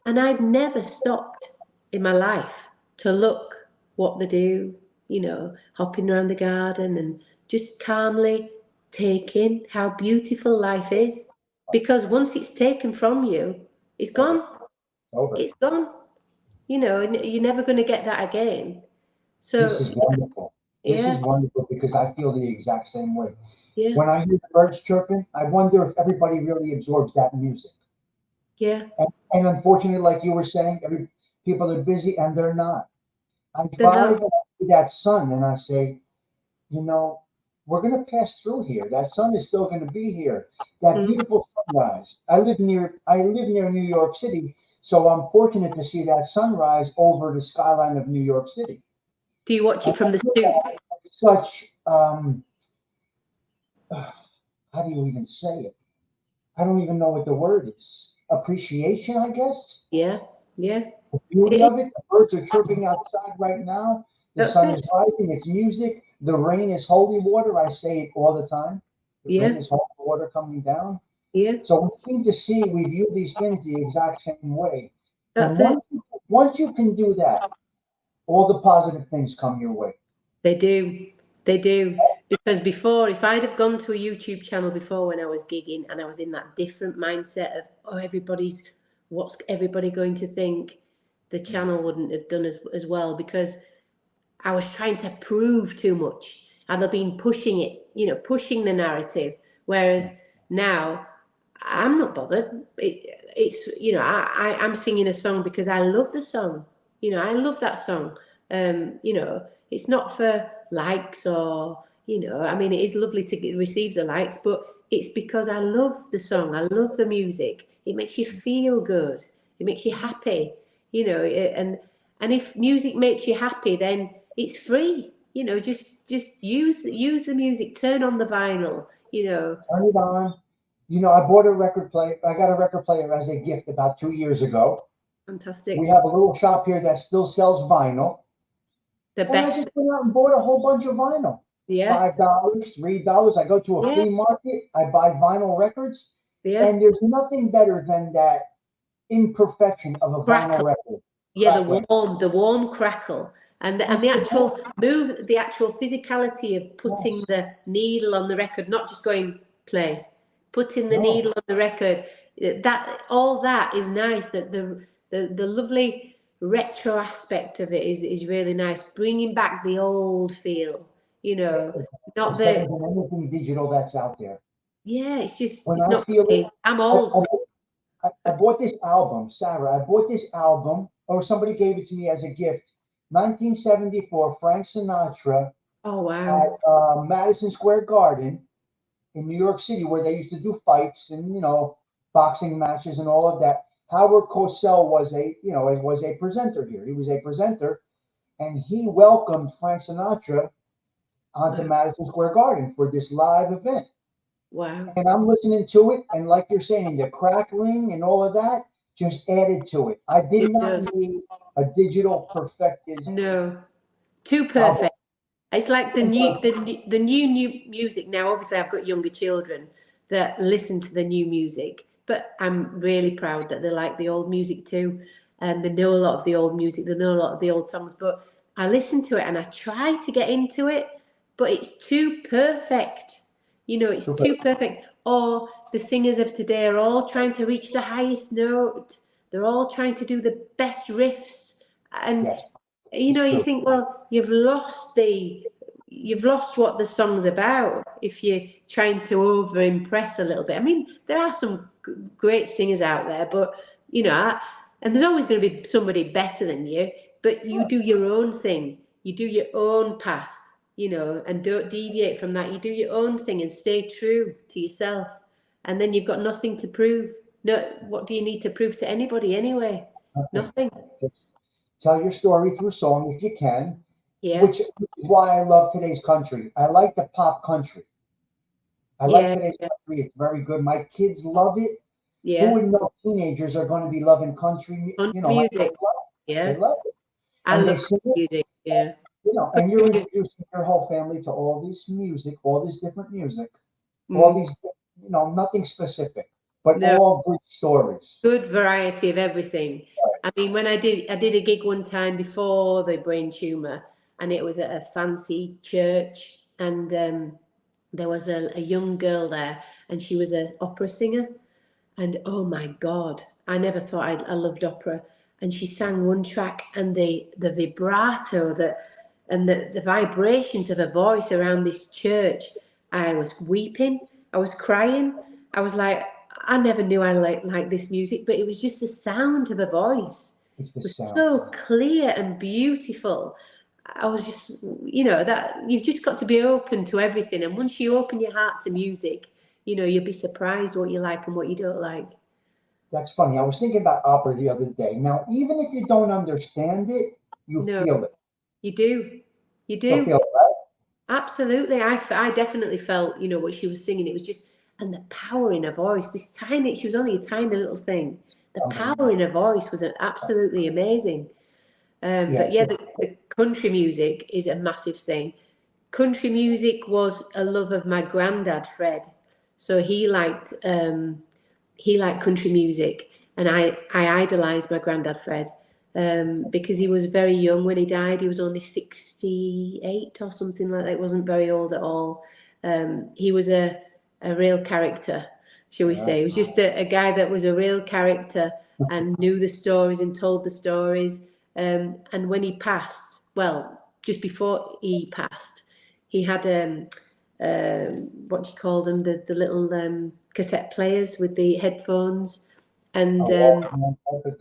And I'd never stopped in my life to look what they do, you know, hopping around the garden and just calmly taking how beautiful life is. Because once it's taken from you, it's gone. It's gone. You know, and you're never going to get that again. So this is wonderful. This is wonderful because I feel the exact same way. Yeah. When I hear the birds chirping, I wonder if everybody really absorbs that music. Yeah. And unfortunately, like you were saying, people are busy and they're not. I They're drive not. and I see that sun and I say, you know, we're going to pass through here. That sun is still going to be here. That Mm. beautiful sunrise. I live near New York City, so I'm fortunate to see that sunrise over the skyline of New York City. Do you watch And it from I the feel stoop? that with such how do you even say it? I don't even know what the word is. Appreciation, I guess. Yeah. Yeah. The beauty It is. of it. The birds are chirping outside right now. The That's sun is it. rising. It's music. The rain is holy water. I say it all the time. The rain Yeah. is holy water coming down. Yeah. So we view these things the exact same way. And That's it. once you can do that, all the positive things come your way. They do. They do. Because before, if I'd have gone to a YouTube channel before when I was gigging and I was in that different mindset of, oh, what's everybody going to think? The channel wouldn't have done as well because I was trying to prove too much. And I've been pushing it, pushing the narrative. Whereas now I'm not bothered. I'm singing a song because I love the song. I love that song. It's not for likes or, I mean, it is lovely to receive the likes, but it's because I love the song. I love the music. It makes you feel good. It makes you happy, and if music makes you happy, then it's free. Just use the music. Turn on the vinyl. Turn it on. I bought a record player. I got a record player as a gift about 2 years ago. Fantastic. We have a little shop here that still sells vinyl. The And I best. just went out and bought a whole bunch of vinyl. Yeah. $5, $3. I go to a Yeah. flea market. I buy vinyl records. Yeah. And there's nothing better than that imperfection of a vinyl Crackle. record. Yeah, Crackling. the warm crackle, and That's the the best. actual move, the actual physicality of putting Yes. the needle on the record, not just going play, putting the No. needle on the record. That all that is nice. That the lovely retro aspect of it is really nice, bringing back the old feel. Not It's better the than anything digital that's out there. yeah. When It's I not feel for it, me. I'm I, old. I bought this album, Sarah. I bought this album, or somebody gave it to me as a gift. 1974, Frank Sinatra Oh at wow. Madison Square Garden in New York City, where they used to do fights and boxing matches and all of that. Howard Cosell was a presenter here. He was a presenter, and he welcomed Frank Sinatra onto Wow. Madison Square Garden for this live event. Wow. And I'm listening to it, and like you're saying, the crackling and all of that just added to it. I did It not does. need a digital perfected No. Too album. perfect. It's like the new music now. Obviously, I've got younger children that listen to the new music, but I'm really proud that they like the old music too, and they know a lot of the old music. They know a lot of the old songs, but I listen to it and I try to get into it, but it's too perfect. It's Super. too perfect. Or the singers of today are all trying to reach the highest note. They're all trying to do the best riffs, and Yes, you true. think, well, you've lost what the song's about if you're trying to over impress a little bit. I mean, there are some great singers out there, but and there's always going to be somebody better than you, but you do your own thing, you do your own path, and don't deviate from that. You do your own thing and stay true to yourself, and then you've got nothing to prove. No, what do you need to prove to anybody anyway? Nothing. Nothing. Just tell your story through song if you can, Yeah. which is why I love today's country. I like the pop country. I like Yeah. today's country. It's very good. My kids love it. Who Yeah. would know teenagers are going to be loving country? Country My music. kids love it. They Yeah. love it. I And they love sing country it, music. Yeah. and you're Country music. introducing your whole family to all this music, all this different music, all Mm. these, nothing specific, but No, all good stories. good variety of everything. I mean, when I did a gig one time before the brain tumor, and it was at a fancy church, and there was a young girl there, and she was an opera singer, and oh my God, I never thought I loved opera, and she sang one track, and the vibrato that and the vibrations of her voice around this church. I was weeping. I was crying. I was like, I never knew I like this music, but it was just the sound of her voice. It's the It was sound. so clear and beautiful. I was just, that you've just got to be open to everything. And once you open your heart to music, you'll be surprised what you like and what you don't like. That's funny. I was thinking about opera the other day. Now, even if you don't understand it, you No, feel it. you do. You You do. feel it, right? Absolutely. I definitely felt, what she was singing. It was just, and the power in her voice, she was only a tiny little thing. The power in her voice was absolutely amazing. But yeah, the country music is a massive thing. Country music was a love of my granddad, Fred. So he liked country music, and I idolized my granddad, Fred, because he was very young when he died. He was only 68 or something like that. He wasn't very old at all. He was a real character, shall we say. He was just a guy that was a real character and knew the stories and told the stories. And when he passed, well, just before he passed, he had what do you call them? The little cassette players with the headphones and the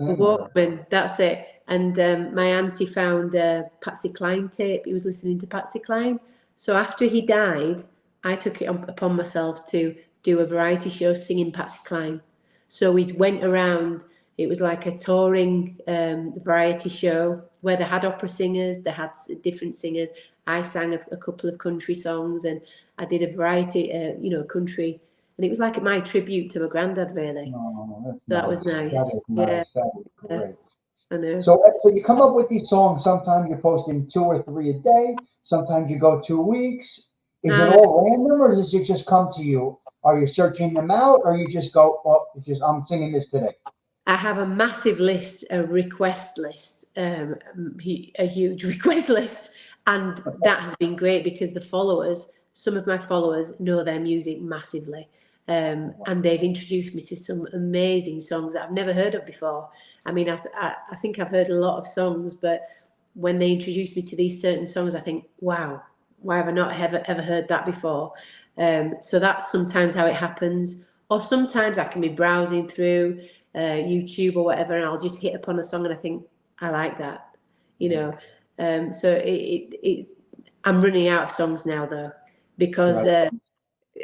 Walkman. That's it. And my auntie found a Patsy Cline tape. He was listening to Patsy Cline. So after he died, I took it upon myself to do a variety show singing Patsy Cline. So we went around. It was like a touring variety show where they had opera singers, they had different singers. I sang a couple of country songs, and I did a variety, country, and it was like my tribute to my granddad, really. No, that's So that nice. was nice. That is Yeah, nice. That is great. I know. So you come up with these songs. Sometimes you're posting 2 or 3 a day. Sometimes you go 2 weeks. Is it all random, or does it just come to you? Are you searching them out, or you just go, "Oh, I'm singing this today"? I have a massive list, a request list, a huge request list, and that has been great because some of my followers know their music massively, and they've introduced me to some amazing songs that I've never heard of before. I mean, I think I've heard a lot of songs, but when they introduce me to these certain songs, I think, wow, why have I not ever heard that before? So that's sometimes how it happens, or sometimes I can be browsing through YouTube or whatever, and I'll just hit upon a song and I think I like that, So it's I'm running out of songs now though because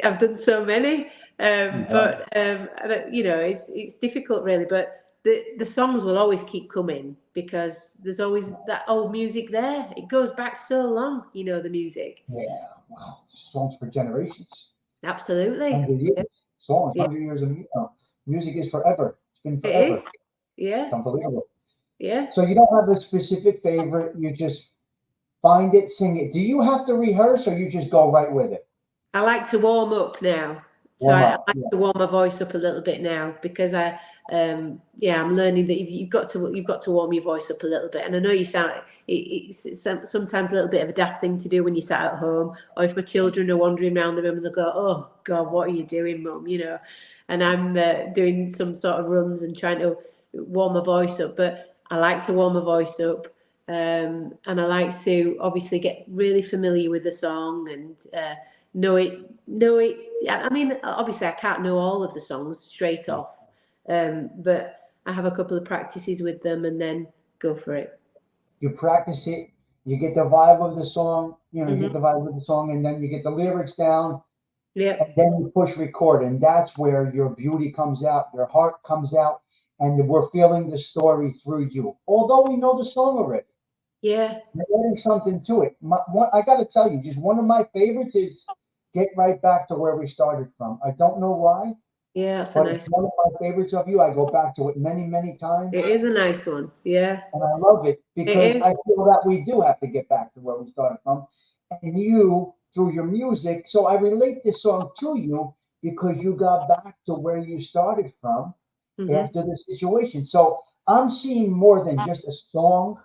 I've done so many, but it's difficult really. But the songs will always keep coming because there's always that old music there. It goes back so long, the music. Yeah, wow. Songs for generations, Absolutely, 100 years. Songs, yeah, 100 years of music is forever. It's been it forever. is. Yeah, It's unbelievable. yeah. So you don't have a specific favorite. You just find it, sing it. Do you have to rehearse, or you just go right with it? I like to warm up now. So Warm I up. like Yeah. to warm my voice up a little bit now because I'm learning that you've got to warm your voice up a little bit. And I know it's sometimes a little bit of a daft thing to do when you sat at home, or if my children are wandering around the room and they go, "Oh God, what are you doing, Mum?" And I'm doing some sort of runs and trying to warm my voice up. But I like to warm my voice up. And I like to obviously get really familiar with the song and know it. I mean, obviously, I can't know all of the songs straight off, but I have a couple of practices with them and then go for it. You practice it. You get the vibe of the song. You get Hmm. the vibe of the song, and then you get the lyrics down, and Yep. then you push record, and that's where your beauty comes out, your heart comes out, and we're feeling the story through you. Although we know the song already, Yeah. you're adding something to it. I got to tell you, just one of my favorites is "Get Right Back to Where We Started From." I don't know why, Yeah. That's a but it's nice one of my favorites of you. I go back to it many, many times, one. It is a nice one. Yeah. and I love it It because is. I feel that we do have to get back to where we started from, and you through your music. So I relate this song to you because you got back to where you started from Hmm. after the situation. So I'm seeing more than just a song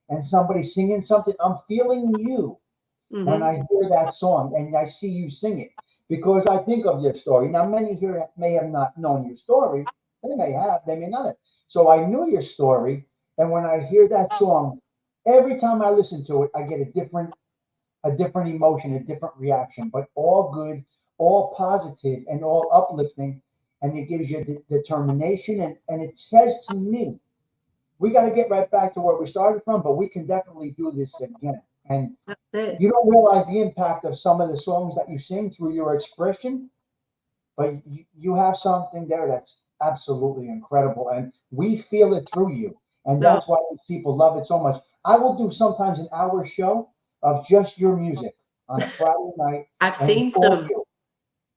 and somebody singing something. I'm feeling you when I Hmm. hear that song and I see you sing it because I think of your story. Now, many here may have not known your story. They may have, they may not have. So I knew your story. And when I hear that song, Every time I listen to it, I get a different emotion, a different reaction, but all good, all positive, and all uplifting. And it gives you determination. And it says to me, we got to get right back to where we started from, but we can definitely do this again. And That's it. you don't realize the impact of some of the songs that you sing through your expression, but you have something there that's absolutely incredible. And we feel it through you. And No, that's why people love it so much. I will do sometimes an hour show of just your music on a Friday night, I've and it's seen all some. you.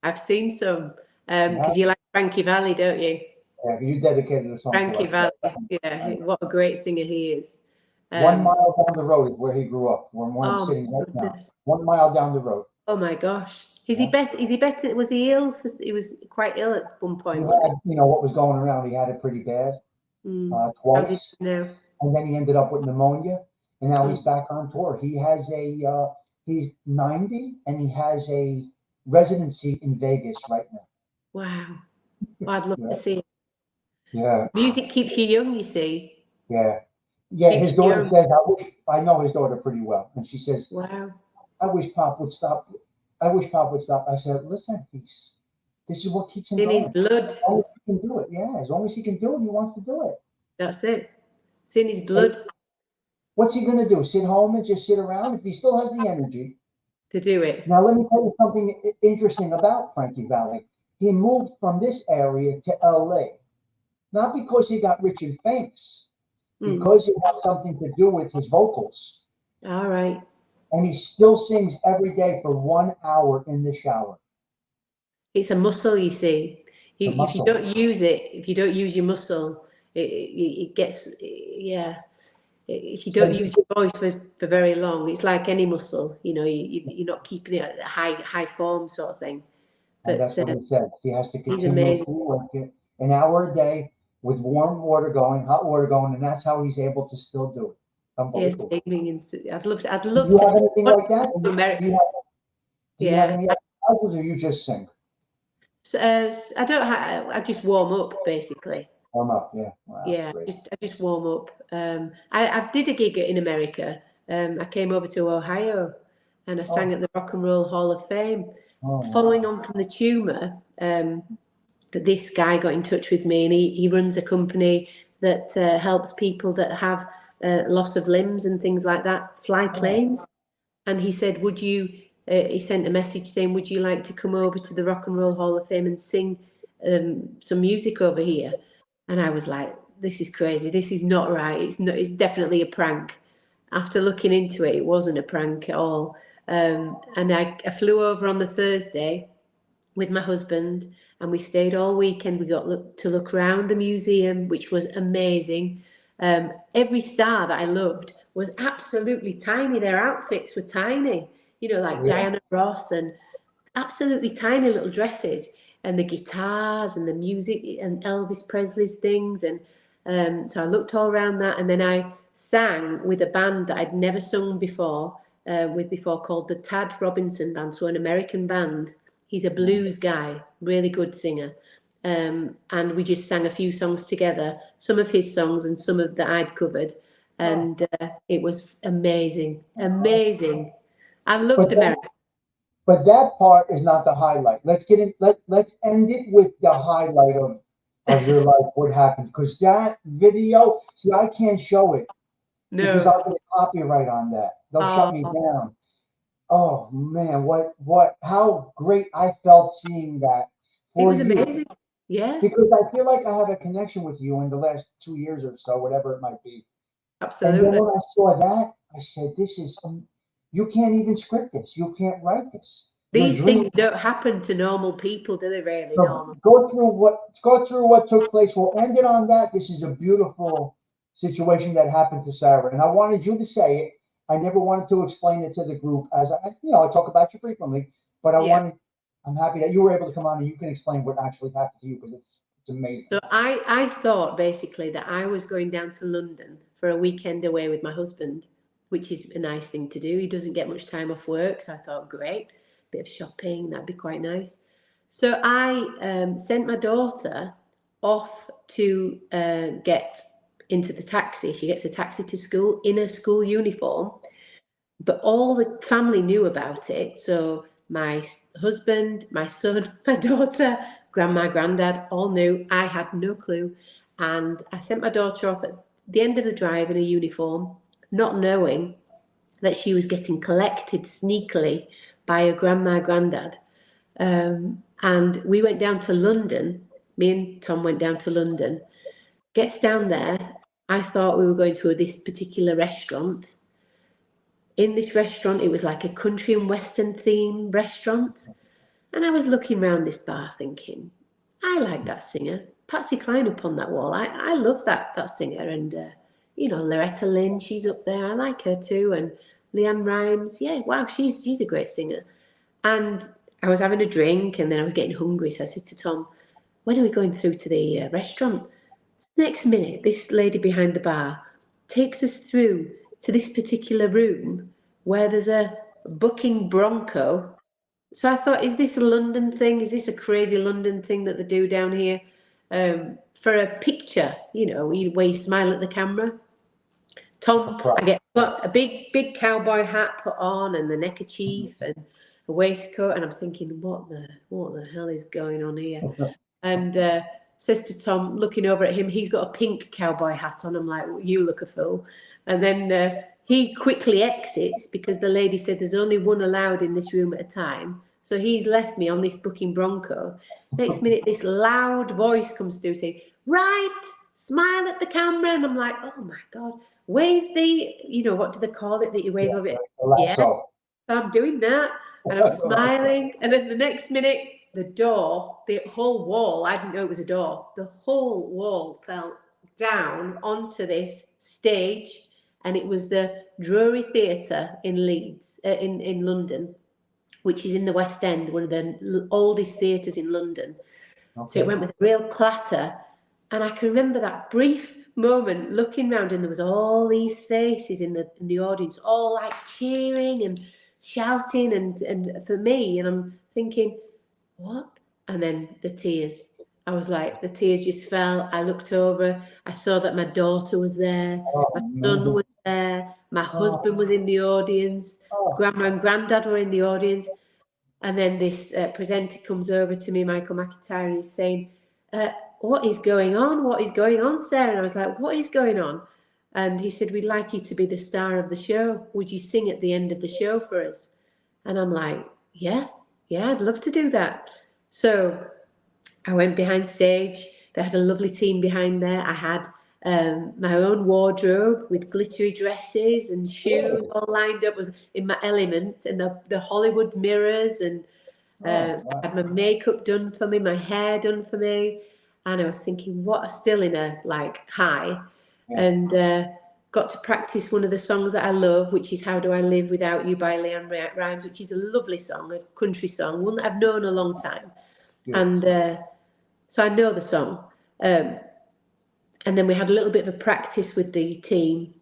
I've seen some. Yeah, Because you like Frankie Valli, don't you? yeah, you dedicated a song to Frankie us. Yeah, Valli. Yeah, definitely. what a great singer he is. 1 mile Um, down the road is where he grew up, where I'm oh sitting my right now. goodness. 1 mile down the road. Oh my gosh. Is he Yeah. better? Is he better? Was he ill? He was quite ill at one He point, wasn't had, what was going around. He had it pretty bad he? How's he twice, doing now? and then he ended up with pneumonia, and now Oh, he's back on tour. He's 90, and he has a residency in Vegas right now. wow. I'd love to Yeah, see it. yeah, Music keeps you young, you see. yeah, yeah. Keeps His you daughter young. says, I know his daughter pretty well, and she says, Wow. "I wish Pop would stop. I wish Pop would stop." I said, "Listen, this is what keeps him In his going. blood. As long as he can do it, yeah. As long as he can do it, he wants to do it. That's it. It's in his And blood what's he gonna do? Sit home and just sit around? If he still has the energy." to do it. Now, let me tell you something interesting about Frankie Valli. He moved from this area to LA, not because he got rich and famous, Mm. because it had something to do with his vocals. All right. And he still sings every day for 1 hour in the shower. It's a muscle, you see. It's a If you muscle. don't use it, if you don't use your muscle, it gets, yeah. If you don't And, use your voice for very long, it's like any muscle, you're not keeping it at a high form sort of thing. and But that's what he said. He has to he's continuously amazing. work it an hour a day with warm water going, hot water going, and that's how he's able to still do it. Yes, Unbelievable. singing and I'd Do love you to have anything want like that? to America. Do you have Yeah, any exercises, or you just sing? I don't. I just warm up basically. Warm up, yeah. Wow, Yeah, great. I just warm up. I did a gig in America. I came over to Ohio, and I sang Oh, at the Rock and Roll Hall of Fame. oh, Following wow. on from the tumor, this guy got in touch with me, and he runs a company that helps people that have loss of limbs and things like that fly Oh, planes. And he said, "Would you?" He sent a message saying, "Would you like to come over to the Rock and Roll Hall of Fame and sing some music over here?" And I was like, "This is crazy. This is not right. It's not. It's definitely a prank." After looking into it, it wasn't a prank at all. And I flew over on the Thursday with my husband, and we stayed all weekend. We got to look around the museum, which was amazing. Every star that I loved was absolutely tiny. Their outfits were tiny, like yeah. Diana Ross, and absolutely tiny little dresses, and the guitars and the music and Elvis Presley's things. And so I looked all around that, and then I sang with a band that I'd never sung before, called the Tad Robinson Band, so an American band. He's a blues guy, really good singer. And we just sang a few songs together, some of his songs and some of that I'd covered. Oh, And it was amazing, oh. amazing. I But loved that, America. but that part is not the highlight. Let's get in. Let's end it with the highlight of your life. What happened? Because that video, see, I can't show it because No. I'll get copyright on that. They'll shut me Oh, down. Oh man, how great I felt seeing that it for was you, amazing. Yeah, because I feel like I have a connection with you in the last 2 years or so, whatever it might be. And then absolutely. when I saw that, I said, "This is you can't even script this. You can't write this. Your These dream." things don't happen to normal people, do they? Really So normal. go through what took place. We'll end it on that. This is a beautiful situation that happened to Sarah, and I wanted you to say it. I never wanted to explain it to the group, as I talk about you frequently, but Yeah. I'm happy that you were able to come on and you can explain what actually happened to you, because it's amazing. So I thought basically that I was going down to London for a weekend away with my husband, which is a nice thing to do. He doesn't get much time off work, so I thought, great, bit of shopping, that'd be quite nice. So I sent my daughter off to get into the taxi. She gets a taxi to school in a school uniform, but all the family knew about it. So my husband, my son, my daughter, grandma, granddad all knew. I had no clue. And I sent my daughter off at the end of the drive in a uniform, not knowing that she was getting collected sneakily by her grandma, granddad. And we went down to London. Me and Tom went down to London. Gets down there. I thought we were going to this particular restaurant. In this restaurant, it was like a country and western themed restaurant. And I was looking around this bar thinking, I like that singer. Patsy Cline up on that wall. I love that singer. And, Loretta Lynn, she's up there. I like her too. And Leanne Rimes, yeah, wow, she's a great singer. And I was having a drink and then I was getting hungry. So I said to Tom, when are we going through to the restaurant? So next minute, this lady behind the bar takes us through to this particular room where there's a bucking bronco. So I thought, is this a London thing? Is this a crazy London thing that they do down here? For a picture, where you smile at the camera. Tom, I get a big cowboy hat put on and the neckerchief and a waistcoat, and I'm thinking, what the hell is going on here? And says to Tom, looking over at him, he's got a pink cowboy hat on. I'm like, well, you look a fool. And then he quickly exits because the lady said there's only one allowed in this room at a time. So he's left me on this booking bronco. Next minute, this loud voice comes through saying, right, smile at the camera. And I'm like, oh my God, wave what do they call it that you wave over it? Yeah. So I'm doing that and I'm smiling. And then the next minute, the door, the whole wall, I didn't know it was a door, the whole wall fell down onto this stage, and it was the Drury Theatre in Leeds, in London, which is in the West End, one of the oldest theatres in London. Okay. So it went with a real clatter, and I can remember that brief moment looking around, and there was all these faces in the audience, all like cheering and shouting, and for me, and I'm thinking, what? And then the tears. I was like, the tears just fell. I looked over. I saw that my daughter was there. My son was there. My husband was in the audience. Grandma and granddad were in the audience. And then this presenter comes over to me, Michael McIntyre, and he's saying, what is going on? What is going on, Sarah? And I was like, what is going on? And he said, we'd like you to be the star of the show. Would you sing at the end of the show for us? And I'm like, yeah, I'd love to do that. So I went behind stage. They had a lovely team behind there. I had my own wardrobe with glittery dresses and shoes all lined up. Was in my element, and the Hollywood mirrors, and so I had my makeup done for me, my hair done for me, and I was thinking, what? Still in a high, and got to practice one of the songs that I love, which is "How Do I Live Without You" by Leanne Rimes, which is a lovely song, a country song, one that I've known a long time, and so I know the song. And then we had a little bit of a practice with the team,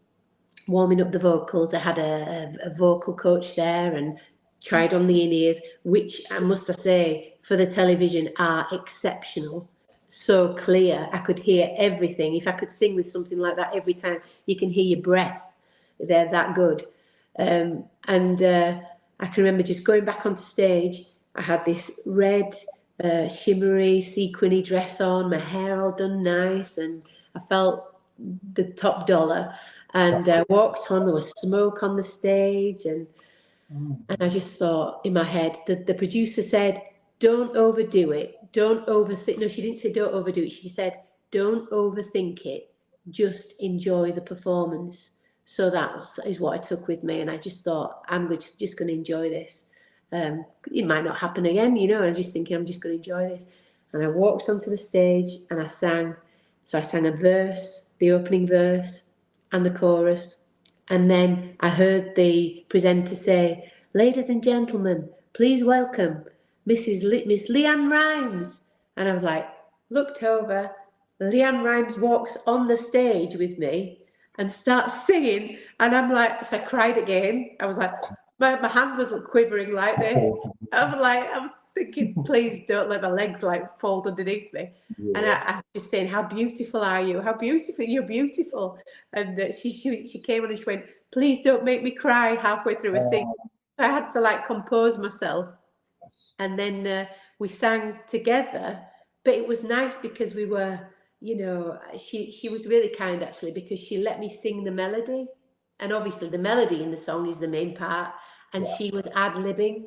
warming up the vocals. I had a vocal coach there and tried on the in-ears, which I must say, for the television are exceptional. So clear. I could hear everything. If I could sing with something like that every time, you can hear your breath. They're that good. And I can remember just going back onto stage. I had this red, shimmery, sequiny dress on, my hair all done nice, and I felt the top dollar. And I walked on, there was smoke on the stage, and I just thought in my head, the producer said, don't overdo it, don't overthink. No, she didn't say don't overdo it. She said, don't overthink it, just enjoy the performance. So that is what I took with me, and I just thought, I'm just going to enjoy this. It might not happen again, and I'm just thinking, I'm just going to enjoy this. And I walked onto the stage and I sang. So I sang a verse, the opening verse, and the chorus. And then I heard the presenter say, ladies and gentlemen, please welcome Miss Leanne Rimes. And I was like, looked over, Leanne Rimes walks on the stage with me and starts singing. And I'm like, so I cried again. I was like, my hand was quivering like this. I'm thinking, thinking, please don't let my legs like fold underneath me. Yeah. And I was just saying, how beautiful are you? How beautiful, you're beautiful. And she came on and she went, please don't make me cry halfway through a sing. I had to like compose myself. And then we sang together, but it was nice because we were, you know, she was really kind actually, because she let me sing the melody. And obviously the melody in the song is the main part. And she was ad-libbing.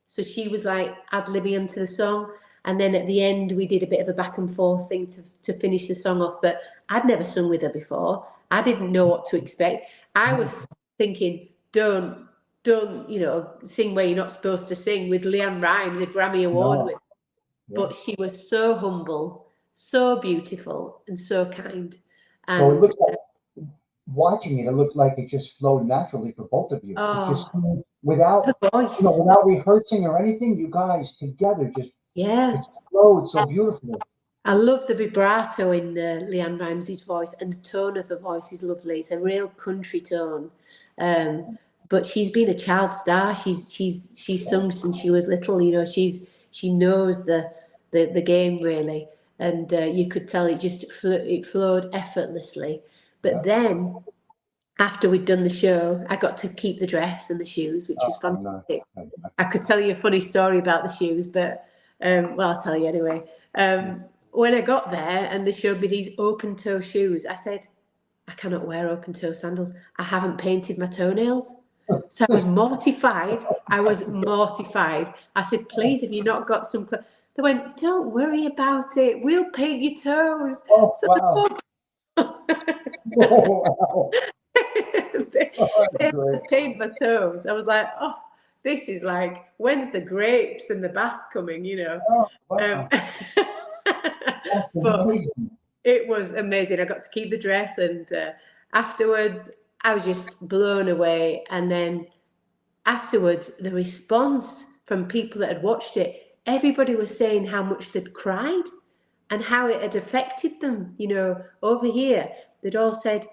So she was like ad-libbing into the song. And then at the end, we did a bit of a back and forth thing to finish the song off. But I'd never sung with her before. I didn't know what to expect. I was thinking, don't, you know, sing where you're not supposed to sing with Leanne Rimes, a Grammy Award winner. But she was so humble, so beautiful, and so kind. And So it looked like, watching it, it looked like it just flowed naturally for both of you. It just without, her voice, you know, without rehearsing or anything, you guys together just it flowed so beautifully. I love the vibrato in Leanne Rimes' voice, and the tone of her voice is lovely. It's a real country tone. But she's been a child star. She's sung since she was little. You know, she knows the game really, and you could tell it flowed effortlessly. But then after we'd done the show, I got to keep the dress and the shoes, which was fantastic. I could tell you a funny story about the shoes, but well, I'll tell you anyway. When I got there and they showed me these open toe shoes, I said, I cannot wear open toe sandals. I haven't painted my toenails. So I was mortified. I said, please, have you not got some clothes? They went, don't worry about it. We'll paint your toes. They paint my toes. I was like, oh, this is like, when's the grapes and the bath coming, you know? But it was amazing. I got to keep the dress, and afterwards I was just blown away. And then afterwards, the response from people that had watched it, everybody was saying how much they'd cried and how it had affected them. You know, over here, they'd all said,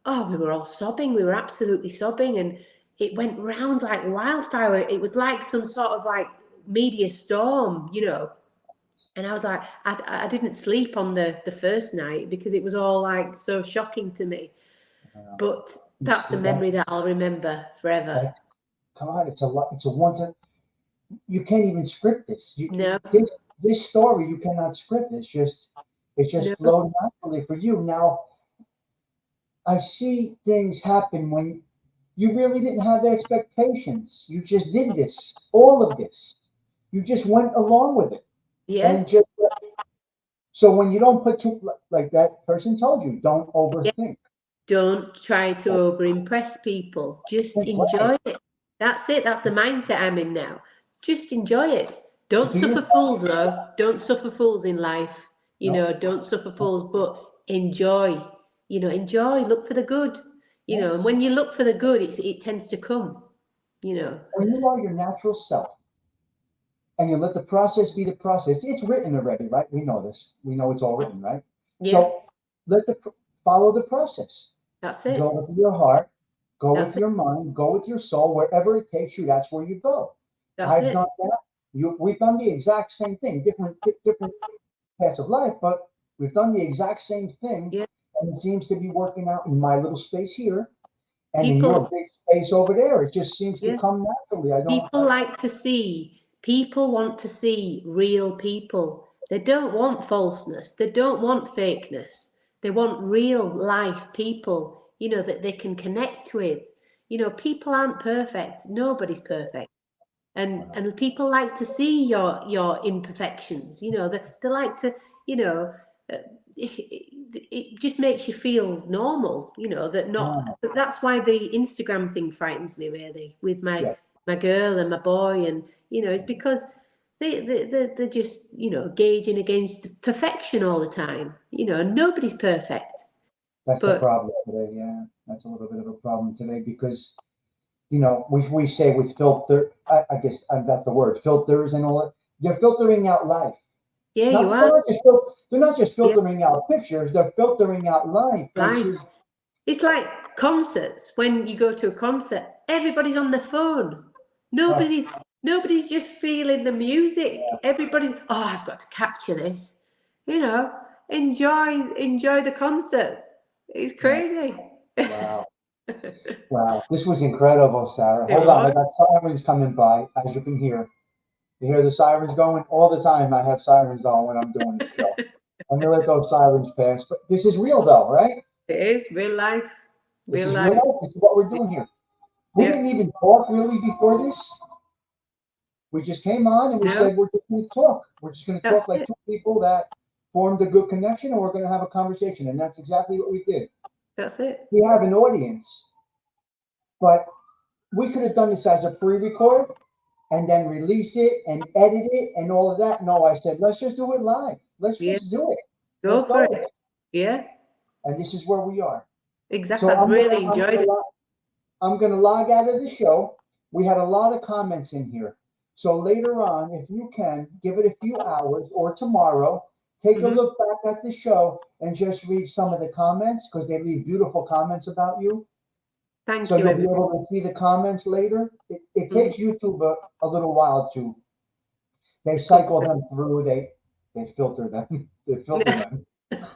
oh, we were all sobbing. We were absolutely sobbing. And it went round like wildfire. It was like some sort of like media storm, you know. And I was like, I didn't sleep on the first night because it was all like so shocking to me. But that's the memory that I'll remember forever. Come on, it's a lot. It's a once. You can't even script this. No. This story you cannot script. It just flowed naturally for you. Now, I see things happen when you really didn't have expectations. You just did this, all of this. You just went along with it. Yeah. And just so when you don't put too, like that person told you, don't overthink. Don't try to over impress people. Just enjoy it. That's it. That's the mindset I'm in now. Just enjoy it. Don't suffer fools, though. Don't suffer fools in life. You know, don't suffer fools, but enjoy. You know, enjoy. Look for the good. You know, and when you look for the good, it tends to come. You know, when you are your natural self, and you let the process be the process. It's written already, right? We know this. We know it's all written, right? Yeah. So follow the process. That's it. Go with your heart. Go with your mind. Go with your soul. Wherever it takes you, that's where you go. I've done that. We've done the exact same thing. Different paths of life, but we've done the exact same thing. Yeah. And it seems to be working out in my little space here, and in your big space over there. It just seems to come naturally. People want to see real people. They don't want falseness. They don't want fakeness. They want real life people, you know, that they can connect with. You know, people aren't perfect. Nobody's perfect. And people like to see your imperfections. You know, they like to, you know, it just makes you feel normal, you know, that's why the Instagram thing frightens me really with my girl and my boy, and you know, it's because they're just, you know, gauging against perfection all the time. You know, nobody's perfect. That's the problem today. Yeah, that's a little bit of a problem today because, you know, we say with filter, I guess that's the word, filters and all that. They're filtering out life. Yeah, you are. They're not just filtering out pictures. They're filtering out life. It's like concerts. When you go to a concert, everybody's on their phone. Nobody's Nobody's just feeling the music. Everybody's, oh, I've got to capture this. You know, enjoy the concert. It's crazy. Wow. Wow. This was incredible, Sarah. It Hold on. I was. got sirens coming by, as you can hear. You hear the sirens going? All the time I have sirens going when I'm doing the show. I'm going to let those sirens pass. But this is real, though, right? It is real life. This Real is life. real life. This is what we're doing here. We Yeah. didn't even talk really before this. We just came on and we No. said we're just going to talk. We're just going to That's talk like it. two people that formed a good connection, and we're going to have a conversation. And that's exactly what we did. That's it. We have an audience, but we could have done this as a pre-record and then release it and edit it and all of that. No, I said, let's just do it live. Let's Yeah. just do it. Go Let's for go. it. Yeah. And this is where we are. Exactly. So I've really enjoyed it. I'm going to log out of the show. We had a lot of comments in here. So later on, if you can, give it a few hours or tomorrow, take a look back at the show and just read some of the comments because they leave beautiful comments about you. Thank So you, you'll be everyone. able to see the comments later. It takes YouTube a little while to, they cycle them through, they filter them, they filter them.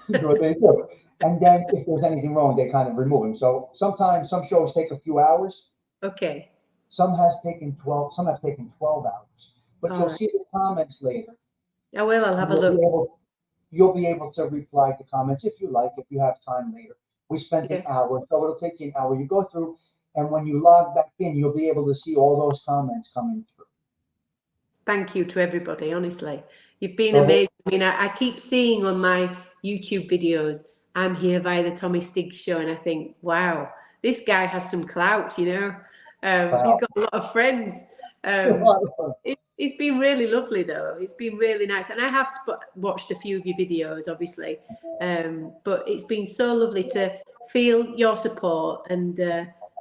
What they do. And then if there's anything wrong, they kind of remove them. So sometimes some shows take a few hours. Okay. Some have taken 12 hours. But All you'll right. see the comments later. I will. I'll have a You'll look. be you'll be able to reply to comments if you like, if you have time later. We spent an hour, so it'll take you an hour. You go through, and when you log back in, you'll be able to see all those comments coming through. Thank you to everybody, honestly. You've been So amazing. I mean, I keep seeing on my YouTube videos, I'm here via the Tommy Stiggs show, and I think, wow, this guy has some clout, you know. He's got a lot of friends. It's been really lovely, though. It's been really nice. And I have watched a few of your videos, obviously. But it's been so lovely to feel your support. And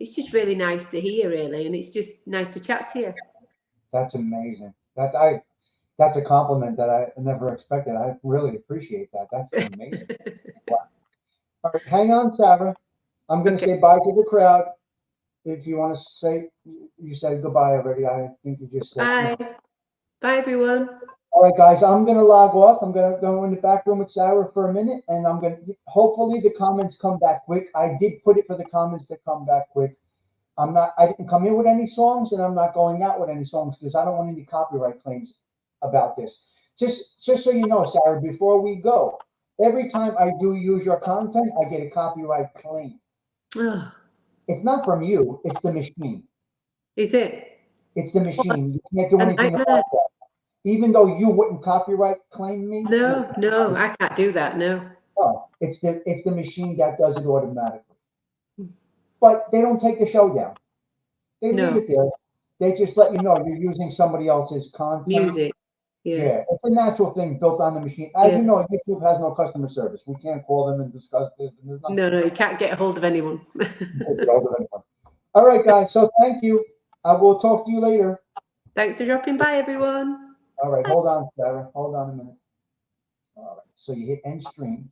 it's just really nice to hear, really. And it's just nice to chat to you. That's amazing. That's a compliment that I never expected. I really appreciate that. That's amazing. Wow. All right, hang on, Sarah. I'm going to say bye to the crowd. If you want to say, you said goodbye already. I think you just said. Bye. Bye, everyone. All right, guys, I'm going to log off. I'm going to go in the back room with Sarah for a minute, and I'm going to, hopefully the comments come back quick. I did put it for the comments to come back quick. I didn't come in with any songs, and I'm not going out with any songs because I don't want any copyright claims about this. Just so you know, Sarah, before we go, every time I do use your content, I get a copyright claim. Oh. It's not from you, it's the machine. Is it? It's the machine. You can't do anything about that. Even though you wouldn't copyright claim me. No, I can't do that. No. Oh, it's the machine that does it automatically. But they don't take the show down. They leave it there. They just let you know you're using somebody else's content. Music. Yeah, it's a natural thing built on the machine. As you know, YouTube has no customer service. We can't call them and discuss this. No, you can't get a hold of anyone. All right, guys. So thank you. I will talk to you later. Thanks for dropping by, everyone. All right, hold on, Sarah. Hold on a minute. All right, so you hit end stream.